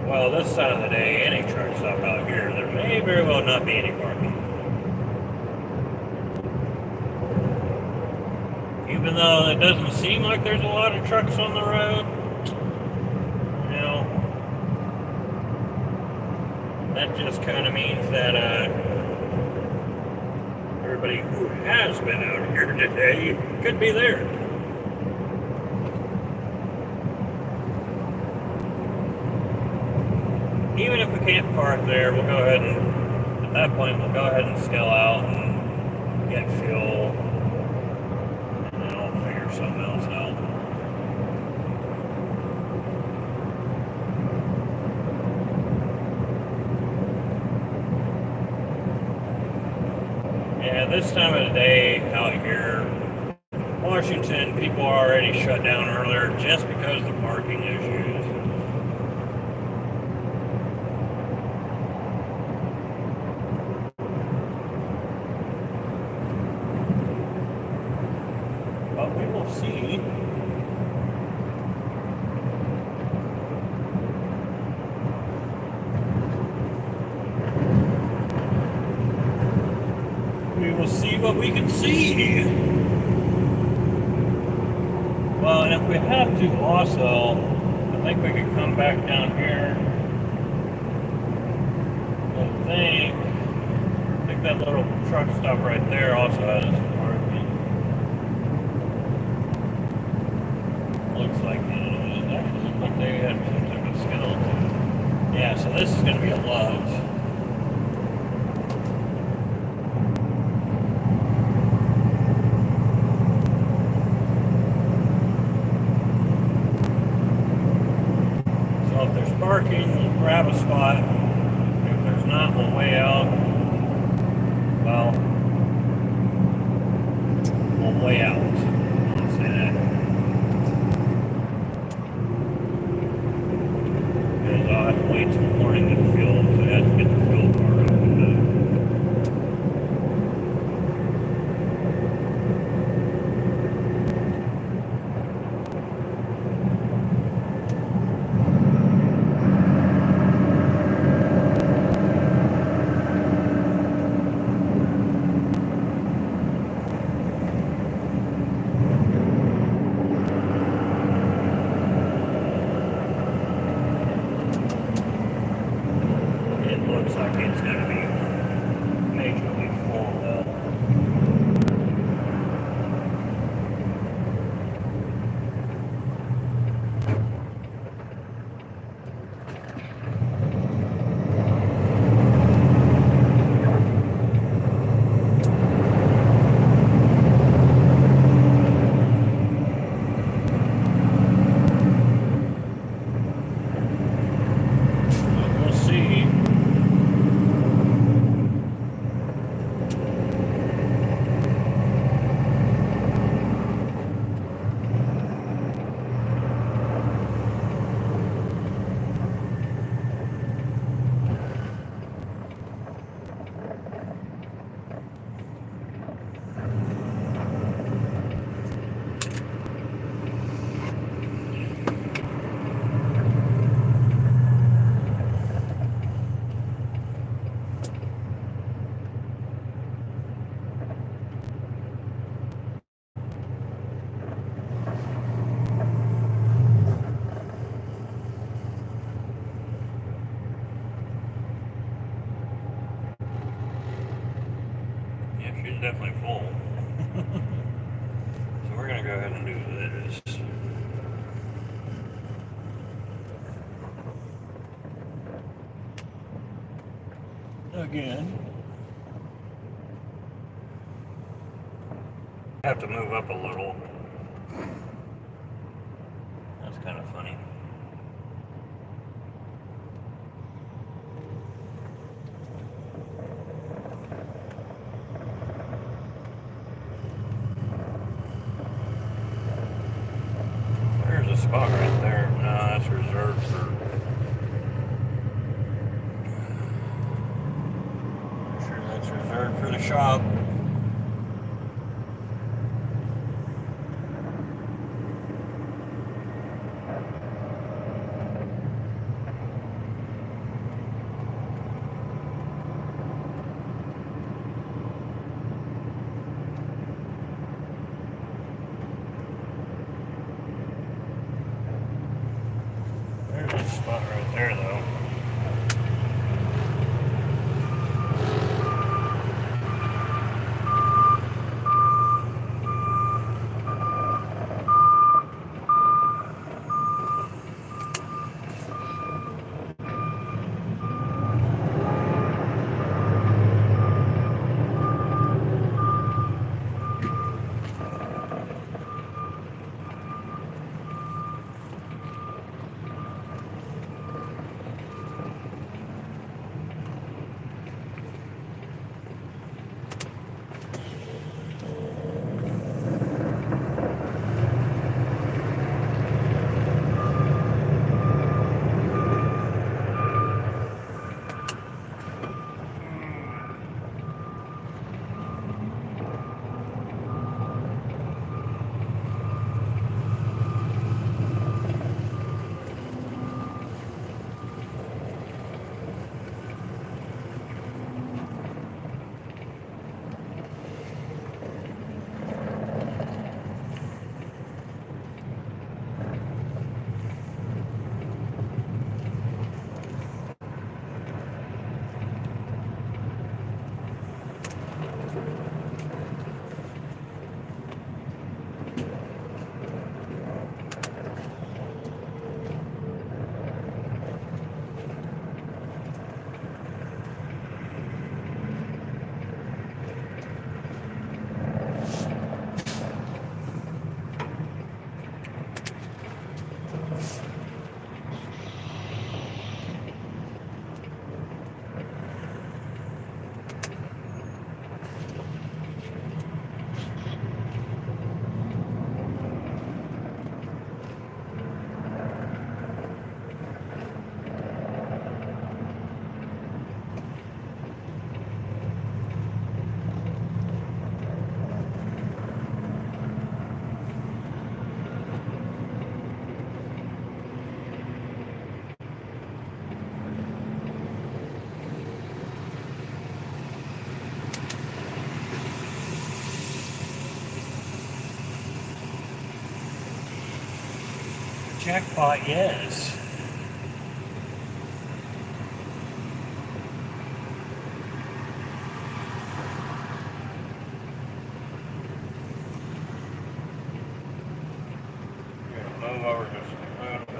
Well, this side of the day, any truck stop out here, there may very well not be any parking. Even though it doesn't seem like there's a lot of trucks on the road, you know, that just kind of means that everybody who has been out here today could be there. Even if we can't park there, we'll go ahead and, at that point, we'll go ahead and scale out and get fuel, and then I'll figure something else out. Yeah, this time of the day out here, Washington, people are already shut down earlier just because of the parking issues. But we will see. We will see what we can see. Well, and if we have to also, I think we could come back down here. I think that little truck stop right there also has parking. Looks like it actually looks like they had some type of skeleton. Yeah, so this is going to be a Love's. So if there's parking, we'll grab a spot. If there's not, we'll weigh out. Well, we'll weigh out. I'll say that. Because I'll have to wait till morning to fuel, so I have to get the fuel card opened up. again. I have to move up a little. That's kind of funny. There's a spot right there. No, that's reserved for... I'm sure that's reserved for the shop. There's a spot right there, though. Jackpot, yes. Move over just a little bit.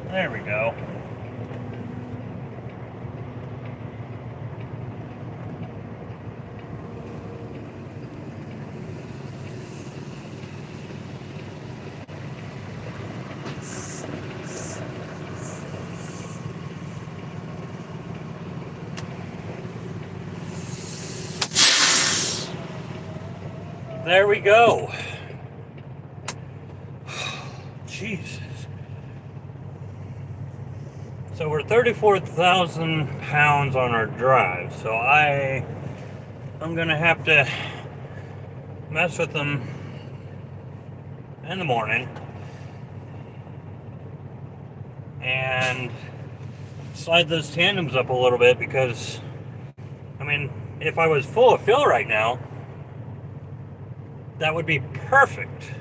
There we go. There we go. Jesus. So we're 34,000 pounds on our drive. So I'm gonna have to mess with them in the morning and slide those tandems up a little bit, because I mean, if I was full of fill right now, that would be perfect.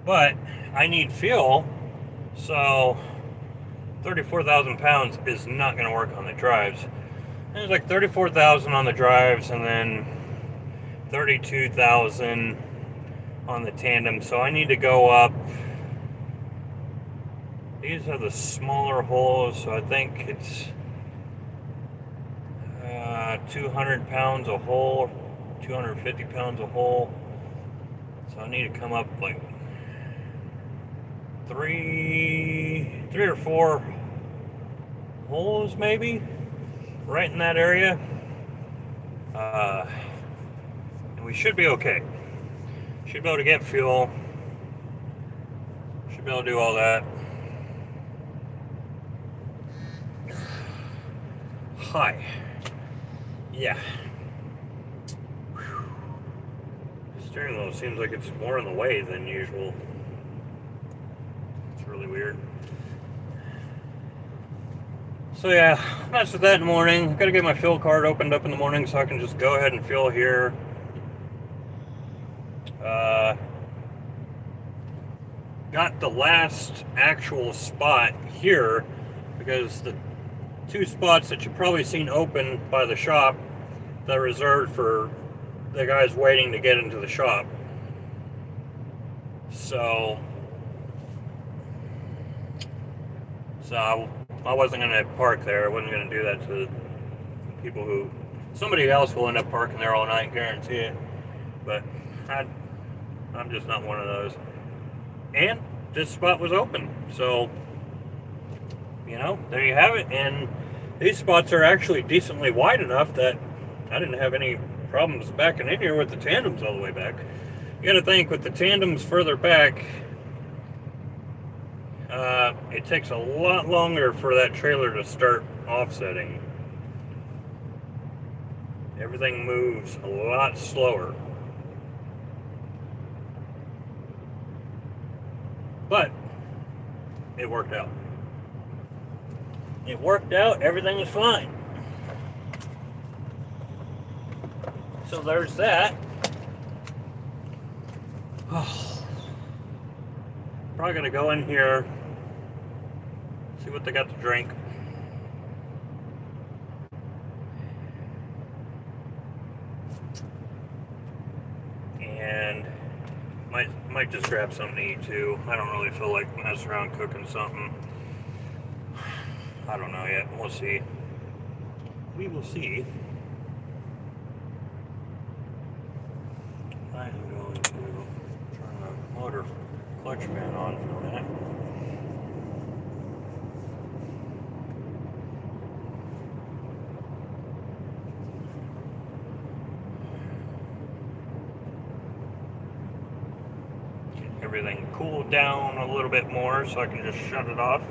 But I need fuel, so 34,000 pounds is not going to work on the drives. There's like 34,000 on the drives and then 32,000 on the tandem. So I need to go up. These are the smaller holes, so I think it's 200 pounds a hole, 250 pounds a hole. So I need to come up like three or four holes maybe, right in that area. And we should be okay. Should be able to get fuel. Should be able to do all that. Hi. Yeah. Whew. The steering wheel seems like it's more in the way than usual. It's really weird. So yeah, messed with that in the morning. Gotta get my fuel card opened up in the morning so I can just go ahead and fuel here. Got the last actual spot here because the two spots that you've probably seen open by the shop, they're reserved for the guys waiting to get into the shop. So I wasn't going to park there. I wasn't going to do that to people who... Somebody else will end up parking there all night, guarantee it. But I'm just not one of those. And this spot was open. So, you know, there you have it. And these spots are actually decently wide enough that I didn't have any problems backing in here with the tandems all the way back. You got to think, with the tandems further back, it takes a lot longer for that trailer to start offsetting. Everything moves a lot slower. But it worked out. It worked out. Everything was fine. So there's that. Probably gonna go in here, see what they got to drink. And might just grab something to eat too. I don't really feel like messing around cooking something. I don't know yet. We'll see. We will see. I am going to turn the motor clutch fan on for a minute. Get everything cooled down a little bit more so I can just shut it off.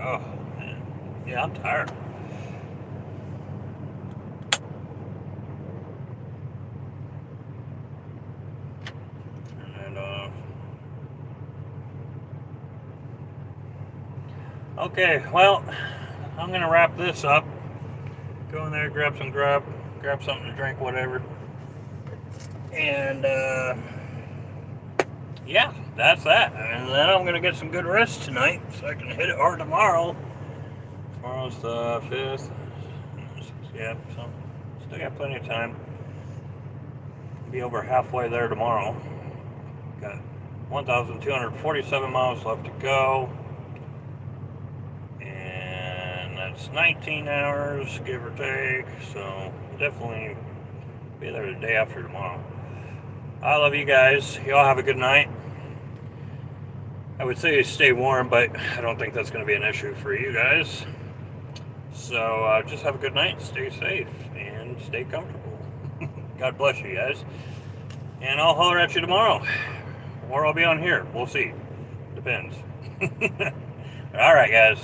Oh, man. Yeah, I'm tired. Turn that off. Okay, well, I'm going to wrap this up. Go in there, grab something to drink, whatever. And, yeah, that's that. And then I'm going to get some good rest tonight so I can hit it hard tomorrow. Tomorrow's the 5th. Yeah, so still got plenty of time. Be over halfway there tomorrow. Got 1,247 miles left to go. And that's 19 hours, give or take. So definitely be there the day after tomorrow. I love you guys. Y'all have a good night. I would say stay warm, but I don't think that's going to be an issue for you guys. So just have a good night, stay safe, and stay comfortable. God bless you guys. And I'll holler at you tomorrow. or I'll be on here. We'll see. Depends. All right, guys.